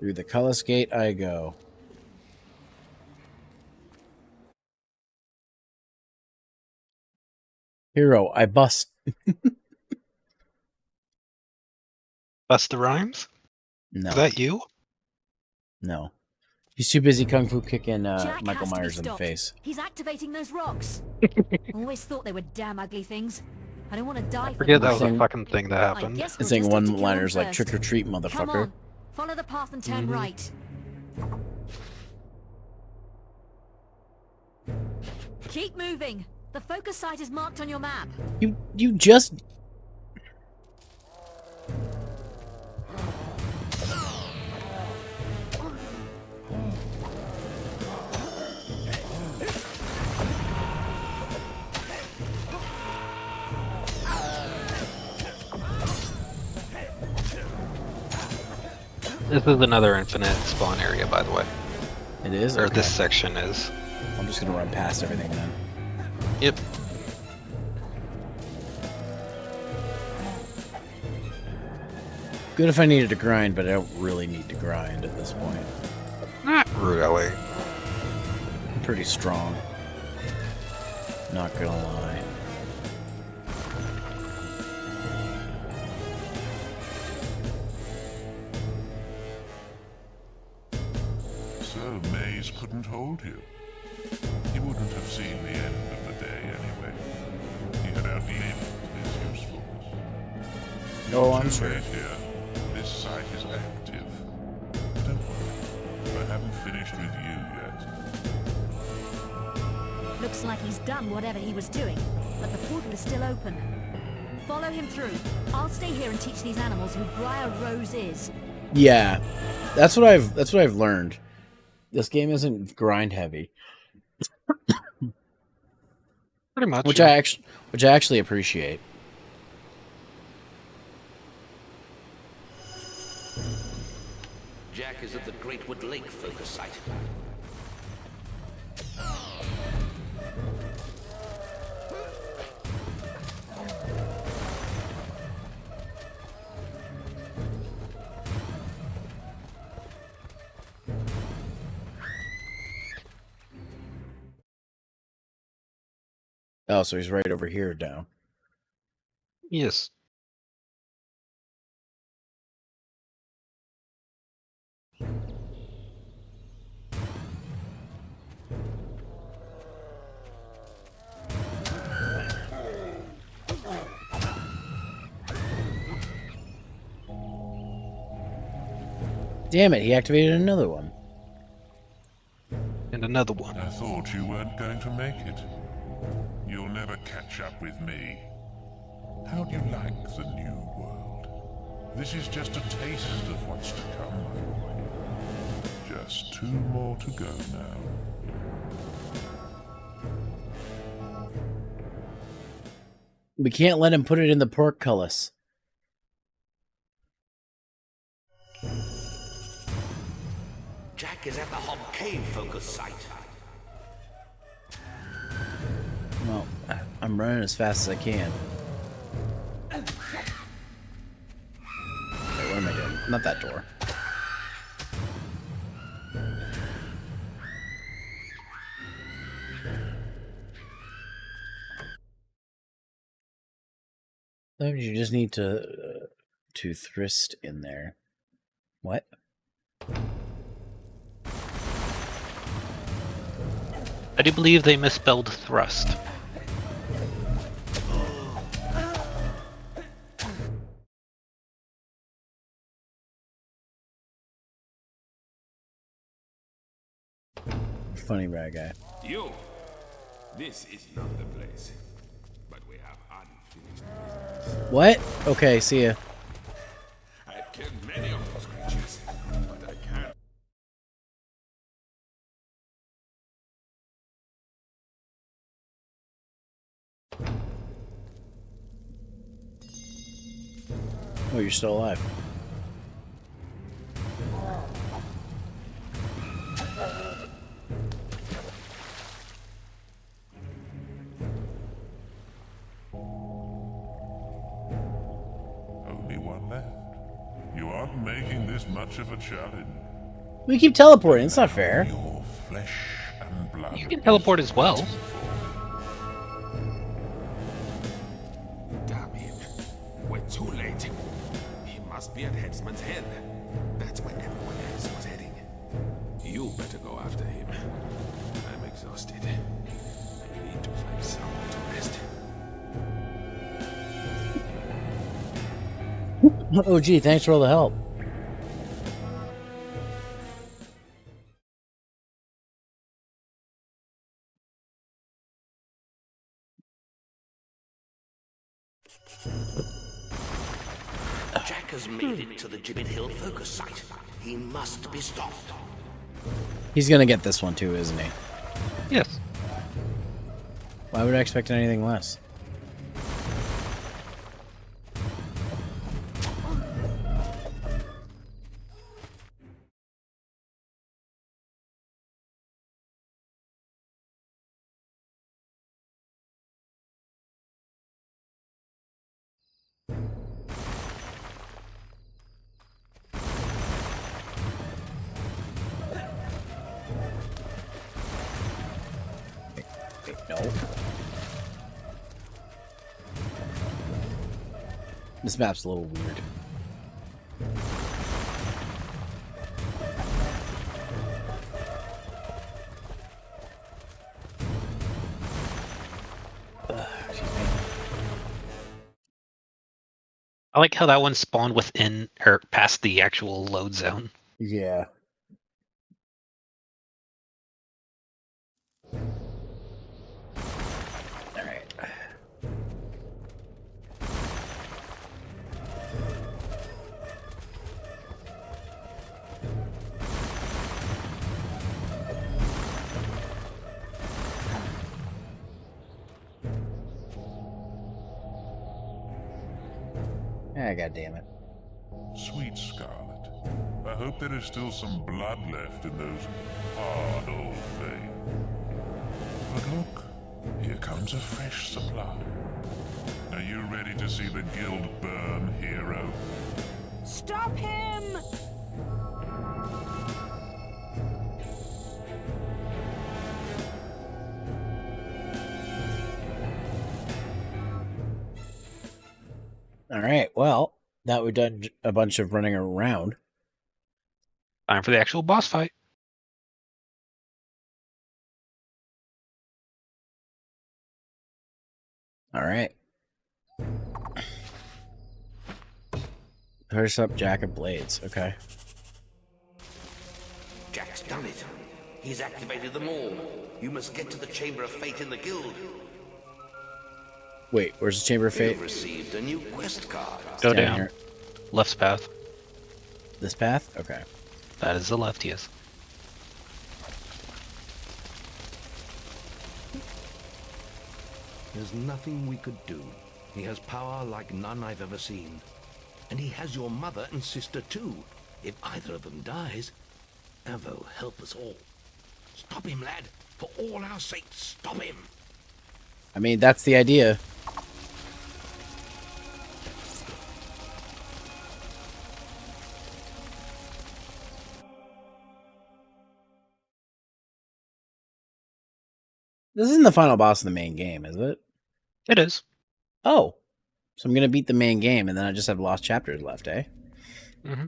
Through the Cullis Gate I go. Hero, I bust. Bust the Rhymes? No. Is that you? No. He's too busy kung fu kicking Jack Michael has to be Myers in the stopped. face. He's activating those rocks. Always thought they were damn ugly things. I don't want to die. Forget for that was them. a fucking thing that happened. I guess And we'll saying just have to kill one-liners them like first. trick or treat, Come motherfucker. on, follow the path and turn right. Keep moving. The focus site is marked on your map. You just... This is another infinite spawn area, by the way. It is? Or Okay. this section is. I'm just gonna run past everything then. Yep. Good if I needed to grind, but I don't really need to grind at this point. Not really. I'm pretty strong. Not gonna lie. So Maze couldn't hold you. He wouldn't have seen the end of the day anyway. He had outlived his usefulness. No, I'm Too sure. late here. This site is active. Don't worry. I haven't finished with you yet. Looks like he's done whatever he was doing, but the portal is still open. Follow him through. I'll stay here and teach these animals who Briar Rose is. Yeah, that's what I've learned. This game isn't grind heavy, Pretty much. which I actually appreciate. Jack is at the Greatwood Lake focus site. Oh, so he's right over here now. Yes. Damn it, he activated another one. And another one. I thought you weren't going to make it. You'll never catch up with me. How do you like the new world? This is just a taste of what's to come, my boy. Just 2 more to go now. We can't let him put it in the portcullis. Jack is at the Hob Cave focus site. Well, I'm running as fast as I can. Wait, what am I doing? Not that door. Sometimes you just need to thrust in there. What? I do believe they misspelled thrust. Funny bad guy. You! This is not the place. But we have unfinished business. What? Okay, see ya. I've killed many of those creatures, but I can't. Oh, you're still alive. Only one left. You aren't making this much of a challenge. We keep teleporting. It's not fair. Your flesh and blood. You can teleport as well. Damn him. We're too late. He must be at Headsman's Hill. That's where everyone else was heading. You better go after him. I'm exhausted. I need to find somewhere to rest. Oh, gee, thanks for all the help. Jack has made it to the Gibbet Hill focus site. He must be stopped. He's gonna get this one too, isn't he? Yes. Why would I expect anything less? This map's a little weird. I like how that one spawned within or past the actual load zone. Yeah. Alright. Ah, God damn it. Sweet Scarlet, I hope there is still some blood left in those hard old veins. But look, here comes a fresh supply. Are you ready to see the guild burn, hero? Stop him! Alright, well, now we've done a bunch of running around. Time for the actual boss fight. Alright. Curse up Jack of Blades, okay. Jack's done it. He's activated them all. You must get to the Chamber of Fate in the guild. Wait, where's the Chamber of Fate? You've received a new quest card. Go down. Here. Left path. This path? Okay. That is the left, yes. There's nothing we could do. He has power like none I've ever seen. And he has your mother and sister too. If either of them dies, Avo help us all. Stop him, lad. For all our sakes, stop him. I mean, that's the idea. This isn't the final boss of the main game, is it? It is. Oh. So I'm going to beat the main game, and then I just have lost chapters left, eh? Mm-hmm.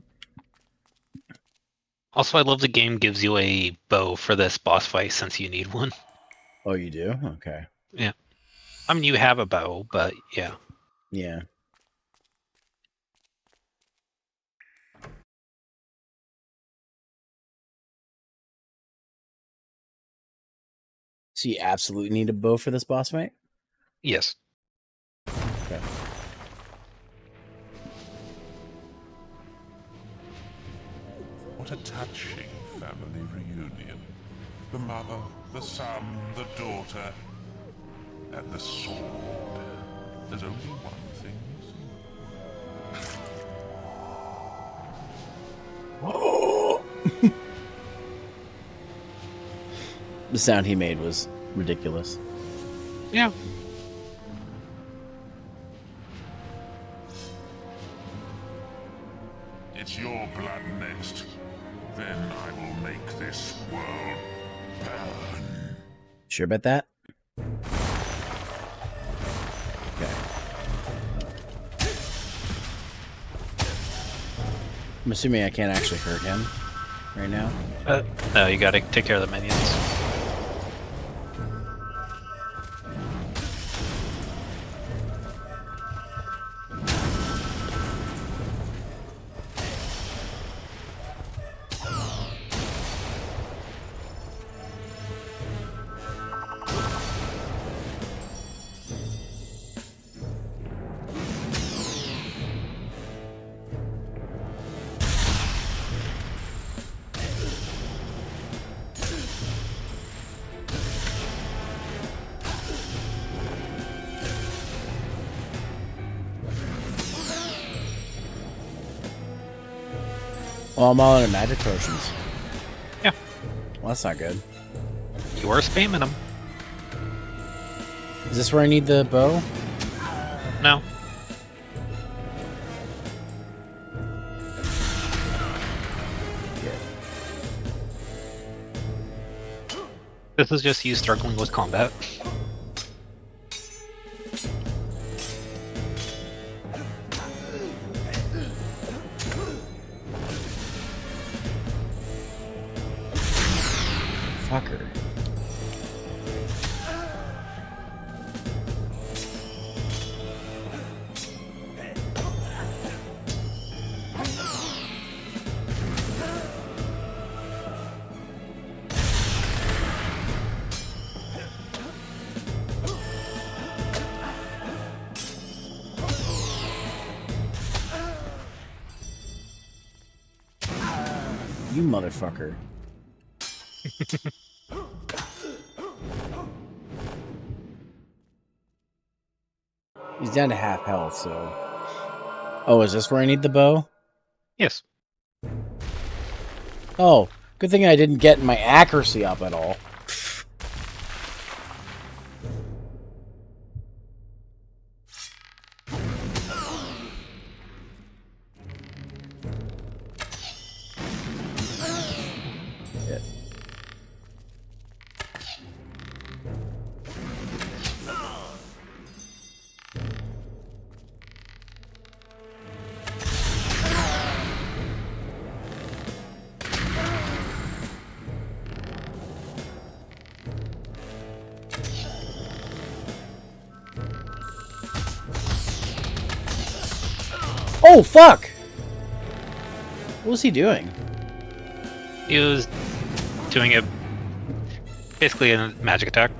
Also, I love the game gives you a bow for this boss fight since you need one. Oh, you do? Okay. Yeah. I mean, you have a bow, but yeah. Yeah. So you absolutely need a bow for this boss fight? Yes. Okay. What a touching family reunion. The mother, the son, the daughter, and the sword. There's only one thing missing. Oh. The sound he made was ridiculous. Yeah. It's your blood next. Then I will make this world burn. Sure about that? Okay. I'm assuming I can't actually hurt him right now. No, you gotta take care of the minions. Well, I'm all out of magic potions. Yeah. Well, that's not good. You are spamming them. Is this where I need the bow? No. This is just you struggling with combat. You motherfucker. He's down to half health, so... Oh, is this where I need the bow? Yes. Oh, good thing I didn't get my accuracy up at all. Oh, fuck! What was he doing? He was doing a basically a magic attack.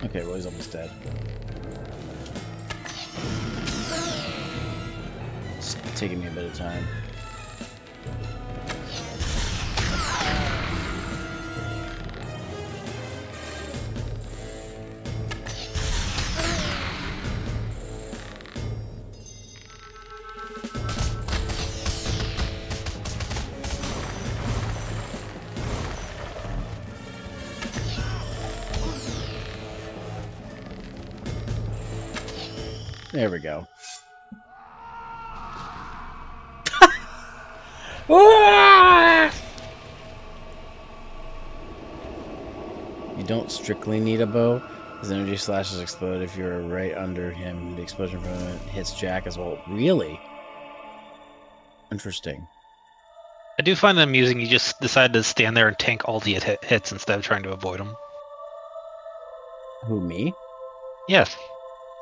Okay, well, he's almost dead. It's taking me a bit of time. There we go. You don't strictly need a bow. His energy slashes explode if you're right under him. The explosion from it hits Jack as well. Really? Interesting. I do find it amusing you just decided to stand there and tank all the hits instead of trying to avoid them. Who, me? Yes.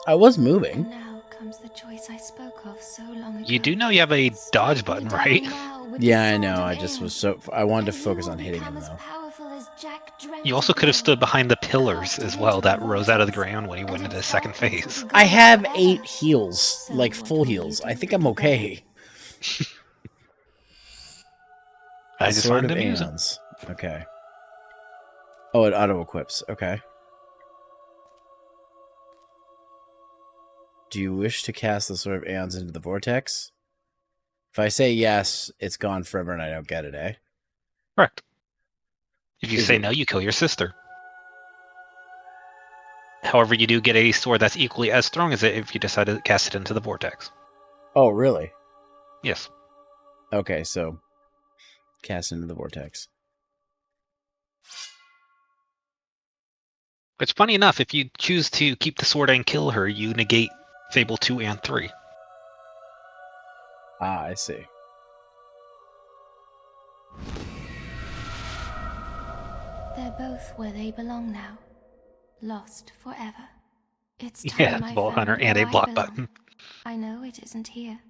I was moving. And now comes the choice I spoke of so long ago. You do know you have a dodge button, right? Yeah, I know. I just was I wanted to focus on hitting him, though. You also could have stood behind the pillars as well that rose out of the ground when he went into his second phase. I have 8 heals, like full heals. I think I'm okay. I just Sword find of it amusing. Aeons. Okay. Oh, it auto-equips. Okay. Do you wish to cast the Sword of Aeons into the vortex? If I say yes, it's gone forever and I don't get it, eh? Correct. If you say no, you kill your sister. However, you do get a sword that's equally as strong as it if you decide to cast it into the vortex. Oh, really? Yes. Okay, so cast into the vortex. It's funny enough, if you choose to keep the sword and kill her, you negate Fable 2 and 3. Ah, I see. They're both where they belong now. Lost forever. It's time I Vault found Hunter and where a I block belong. button. I know it isn't here.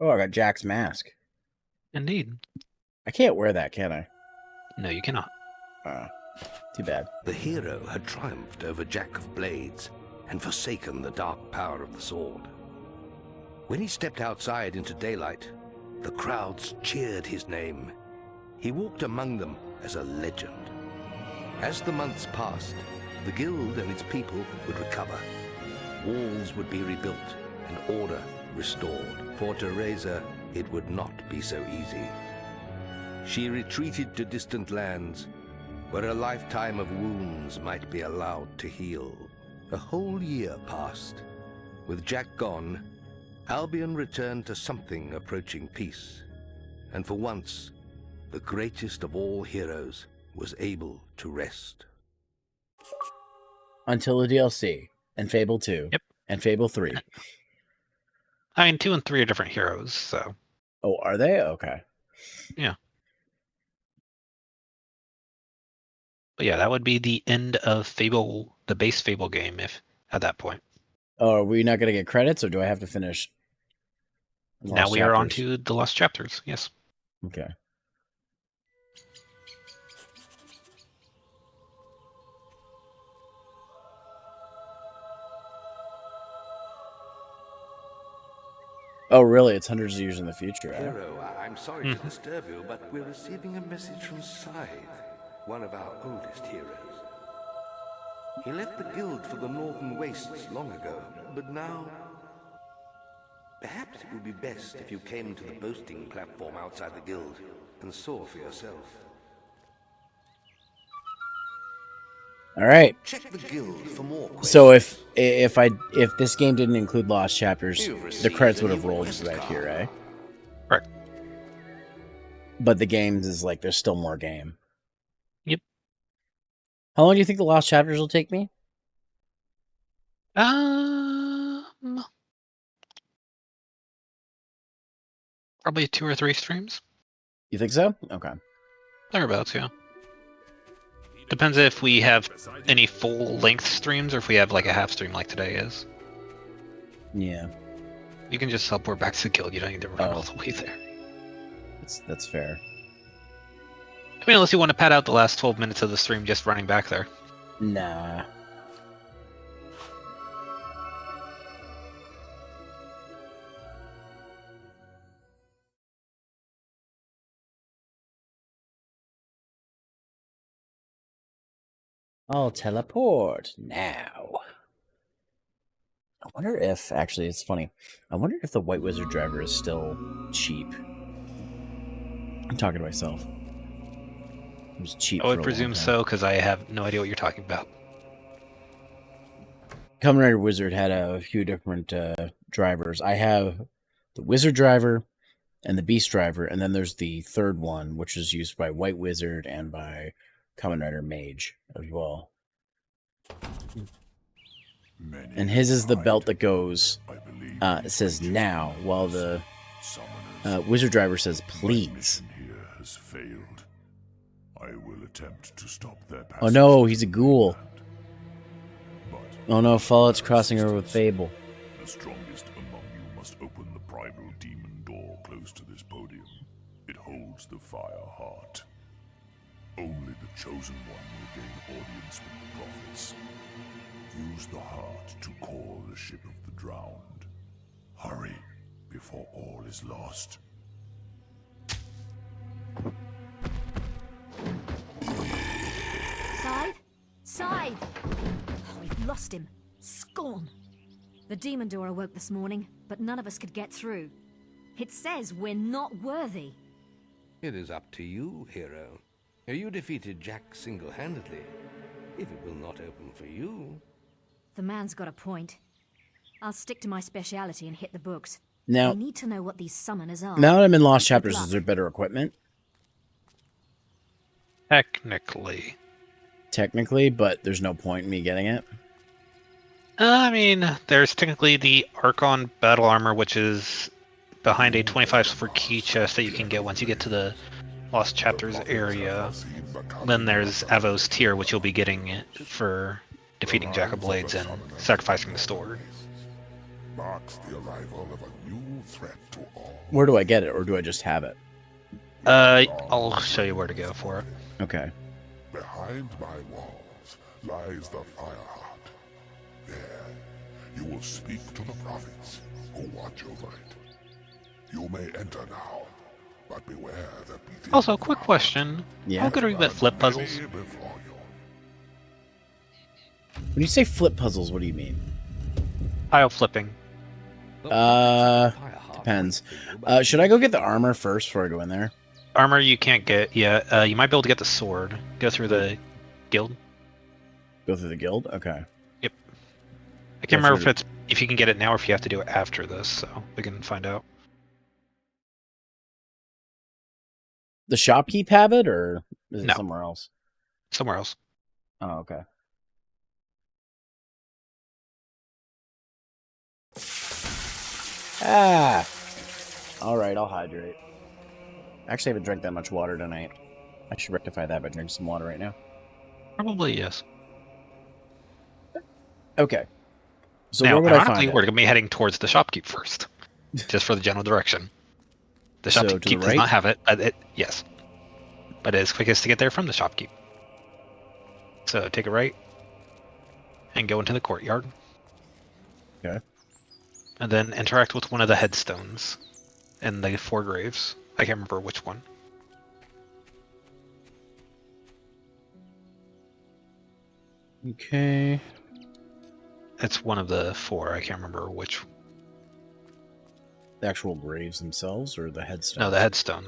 Oh, I got Jack's mask. Indeed. I can't wear that, can I? No, you cannot. Too bad. The hero had triumphed over Jack of Blades and forsaken the dark power of the sword. When he stepped outside into daylight, the crowds cheered his name. He walked among them as a legend. As the months passed, the guild and its people would recover. Walls would be rebuilt and order restored. For Teresa, it would not be so easy. She retreated to distant lands, where a lifetime of wounds might be allowed to heal. A whole year passed. With Jack gone, Albion returned to something approaching peace. And for once, the greatest of all heroes was able to rest. Until the DLC, and Fable 2, and Fable 3. I mean, 2 and 3 are different heroes, so... Oh, are they? Okay. Yeah. But yeah, that would be the end of Fable, the base Fable game, if at that point. Oh, are we not going to get credits, or do I have to finish? Now we are on to the lost chapters. Yes. Okay. Oh, really? It's hundreds of years in the future. Hero, I'm sorry to disturb you, but we're receiving a message from Scythe, one of our oldest heroes. He left the guild for the Northern Wastes long ago, but now... Perhaps it would be best if you came to the boasting platform outside the guild and saw for yourself. All right. Check the guild for more questions. So if this game didn't include lost chapters, the credits would have rolled right here, right? Right. But the games is like there's still more game. Yep. How long do you think the lost chapters will take me? Probably 2 or 3 streams. You think so? Okay. Thereabouts, yeah. Depends if we have any full-length streams or if we have like a half stream like today is. Yeah. You can just teleport back to the guild. You don't need to run all the way there. That's fair. I mean, unless you want to pad out the last 12 minutes of the stream just running back there. Nah. I'll teleport now. I wonder if, actually, it's funny. I wonder if the White Wizard driver is still cheap. I'm talking to myself. It was cheap. I would presume so, because I have no idea what you're talking about. Kamen Rider Wizard had a few different drivers. I have the Wizard driver and the Beast driver, and then there's the third one, which is used by White Wizard and by Kamen Rider Mage as well. And his is the belt that goes, it says now, while the Wizard driver says please. Here has failed. I will attempt to stop their Oh no, he's a ghoul. Oh no, Fallout's crossing over with Fable. The strongest among you must open the primal demon door close to this podium. It holds the fire heart. Only the chosen one will gain audience with the prophets. Use the heart to call the ship of the drowned. Hurry, before all is lost. Scythe? Scythe! Oh, we've lost him. Scorn! The demon door awoke this morning, but none of us could get through. It says we're not worthy. It is up to you, hero. You defeated Jack single-handedly. If it will not open for you... The man's got a point. I'll stick to my speciality and hit the books. Now, I need to know what these summoners are. Now that I'm in Lost Chapters, is there better equipment? Technically, but there's no point in me getting it. I mean, there's technically the Archon battle armor, which is behind a 25 silver key chest that you can get once you get to the Lost Chapters area. Then there's Avos Tier, which you'll be getting for defeating Jack of Blades and sacrificing the sword. Marks the arrival of a new threat to all. Where do I get it, or do I just have it? I'll show you where to go for it. Okay. Behind my walls lies the Fireheart. There, you will speak to the prophets who watch over it. You may enter now, but beware that... Also, quick question. Yeah? How good are you at flip puzzles? When you say flip puzzles, what do you mean? Tile flipping. Depends. Should I go get the armor first before I go in there? Armor you can't get yet. You might be able to get the sword. Go through the guild. Go through the guild? Okay. Yep. I can't remember if you can get it now or if you have to do it after this, so we can find out. The shopkeep have it, or is it No. somewhere else? Somewhere else. Oh, okay. Ah! Alright, I'll hydrate. Actually, I haven't drank that much water tonight. I should rectify that by drinking some water right now. Probably, yes. Okay. So now, where would I find ironically, it? we're going to be heading towards the shopkeep first. just for the general direction. The So, to shopkeep the does right? not have it. Yes, but it is quickest to get there from the shopkeep. So take a right and go into the courtyard. Okay. And then interact with one of the headstones in the 4 graves. I can't remember which one. Okay. It's one of the 4. I can't remember which. The actual graves themselves or the headstones? No, the headstone.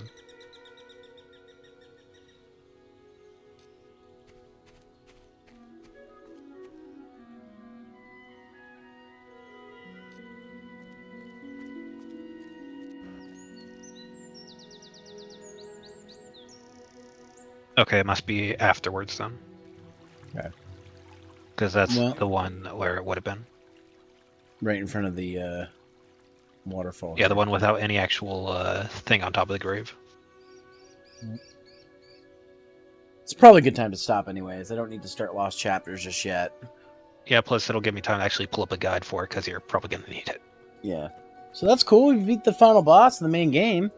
Okay, it must be afterwards then. Okay. Because that's the one where it would have been. Right in front of the waterfall. Yeah, the one without any actual thing on top of the grave. It's probably a good time to stop anyways. I don't need to start Lost Chapters just yet. Yeah, plus it'll give me time to actually pull up a guide for it, because you're probably going to need it. Yeah. So that's cool. We beat the final boss in the main game.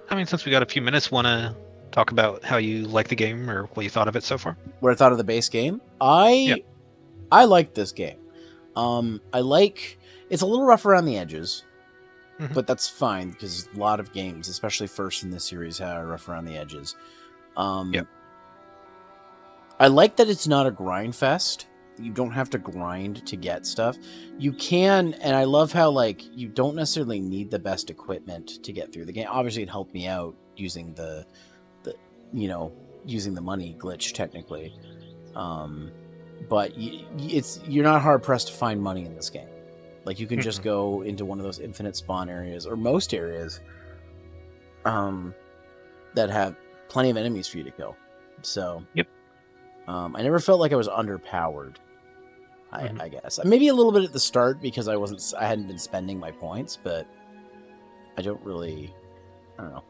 I mean, since we got a few minutes, want to talk about how you like the game or what you thought of it so far? What I thought of the base game? I like this game. I like... It's a little rough around the edges. But that's fine, because a lot of games, especially first in this series, are rough around the edges. I like that it's not a grind fest. You don't have to grind to get stuff. You can, and I love how, like, you don't necessarily need the best equipment to get through the game. Obviously, it helped me out using the using the money glitch, technically. But you're not hard-pressed to find money in this game. Like, you can just go into one of those infinite spawn areas, or most areas, that have plenty of enemies for you to kill. So, I never felt like I was underpowered. I guess maybe a little bit at the start because I hadn't been spending my points, but I don't know.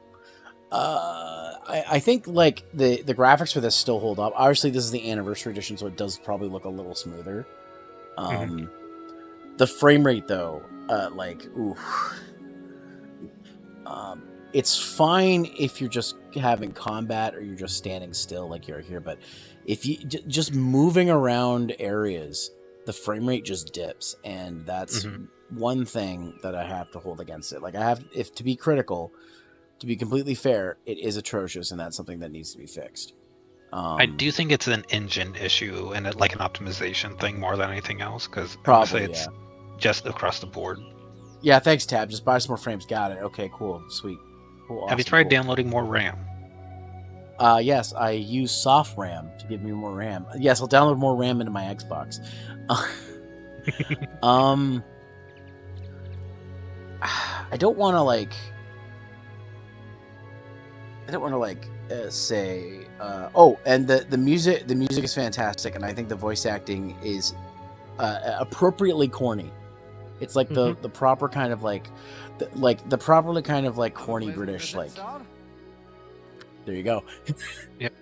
I think like the graphics for this still hold up. Obviously, this is the anniversary edition, so it does probably look a little smoother. The frame rate, though, it's fine if you're just having combat or you're just standing still like you're here. But if you just moving around areas, the frame rate just dips, and that's one thing that I have to hold against it. Like to be critical, to be completely fair, it is atrocious, and that's something that needs to be fixed. I do think it's an engine issue and like an optimization thing more than anything else, because probably it's just across the board. Yeah, thanks, Tab. Just buy some more frames. Got it. Okay, cool, sweet. Cool, awesome, Have you tried downloading more RAM? Yes, I use soft RAM to give me more RAM. Yes, I'll download more RAM into my Xbox. I don't want to say. And the music is fantastic, and I think the voice acting is appropriately corny. It's like the proper kind of the properly kind of like corny British like. There you go. Yep.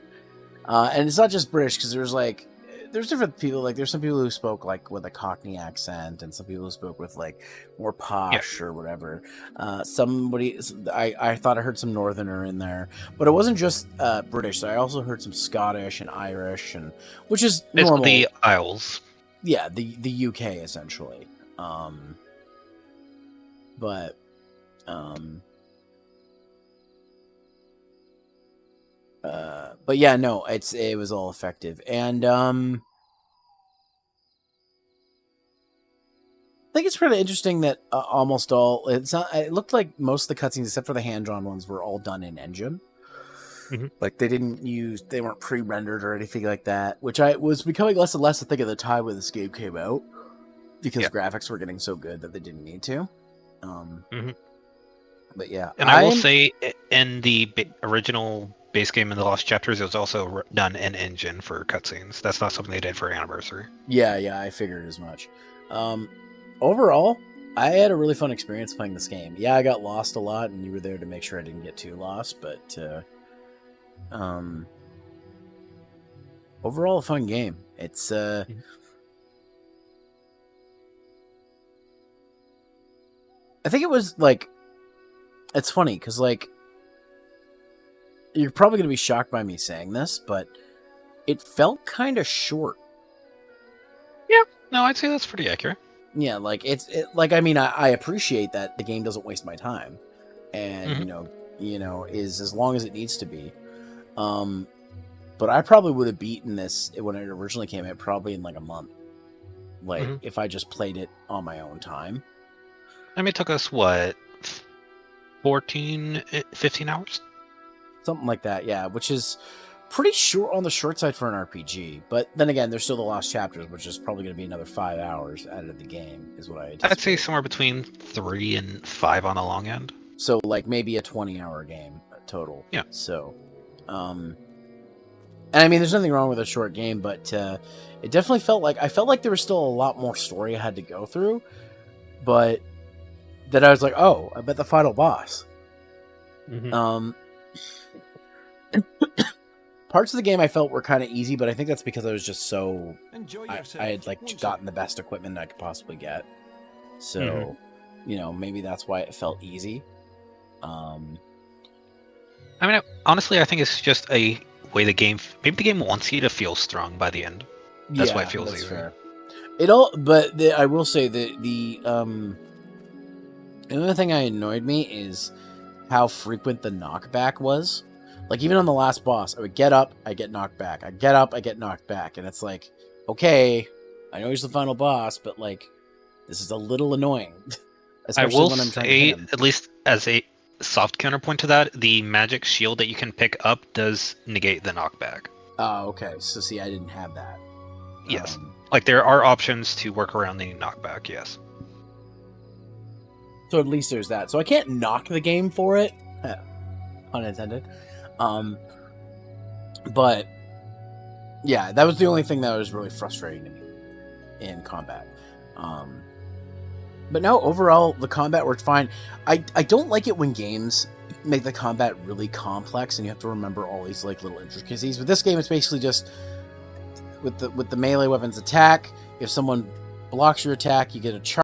And it's not just British, because there's different people. Like there's some people who spoke like with a Cockney accent, and some people who spoke with like more posh or whatever. I thought I heard some Northerner in there, but it wasn't just British. So I also heard some Scottish and Irish, and which is normal. The Isles. Yeah, the UK essentially. But yeah, no, it was all effective, and I think it's pretty interesting that it looked like most of the cutscenes, except for the hand-drawn ones, were all done in engine. Like they weren't pre-rendered or anything like that, which I was becoming less and less a thing at the time when this game came out, because graphics were getting so good that they didn't need to. But yeah, and I will say, in the original base game in the Lost Chapters, it was also done in engine for cutscenes. That's not something they did for Anniversary. Yeah, I figured as much. Overall, I had a really fun experience playing this game. Yeah, I got lost a lot, and you were there to make sure I didn't get too lost, but overall a fun game. It's I I think it was like, it's funny because like, you're probably going to be shocked by me saying this, but it felt kind of short. Yeah, no, I'd say that's pretty accurate. Yeah, like like, I mean, I appreciate that the game doesn't waste my time, and is as long as it needs to be. But I probably would have beaten this when it originally came out, probably in like a month. Like if I just played it on my own time. I mean, it took us what, 14, 15 hours? Something like that, yeah, which is pretty short on the short side for an RPG. But then again, there's still the lost chapters, which is probably going to be another 5 hours out of the game, is what I anticipate. I'd say somewhere between 3 and 5 on the long end. So, like, maybe a 20-hour game total. Yeah. So, and I mean, there's nothing wrong with a short game, but it definitely felt like, I felt like there was still a lot more story I had to go through, but then I was like, oh, I bet the final boss. Parts of the game I felt were kind of easy, but I think that's because I was just so... I had like gotten the best equipment I could possibly get. So, maybe that's why it felt easy. I mean, honestly, I think it's just a way the game... Maybe the game wants you to feel strong by the end. That's why it feels easy. Fair. But I will say that the another thing that annoyed me is how frequent the knockback was. Like, even on the last boss, I would get up, I get knocked back. I get up, I get knocked back. And it's like, okay, I know he's the final boss, but, like, this is a little annoying. Especially I will when I'm trying to say, hit him. at least as a soft counterpoint to that, the magic shield that you can pick up does negate the knockback. Oh, okay. So, see, I didn't have that. Yes. Like, there are options to work around the knockback, yes. So at least there's that. So I can't knock the game for it. Unintended. But yeah, that was the only thing that was really frustrating to me in combat. But no, overall the combat worked fine. I don't like it when games make the combat really complex and you have to remember all these like little intricacies. With this game, it's basically just with the melee weapons attack. If someone blocks your attack, you get a charge.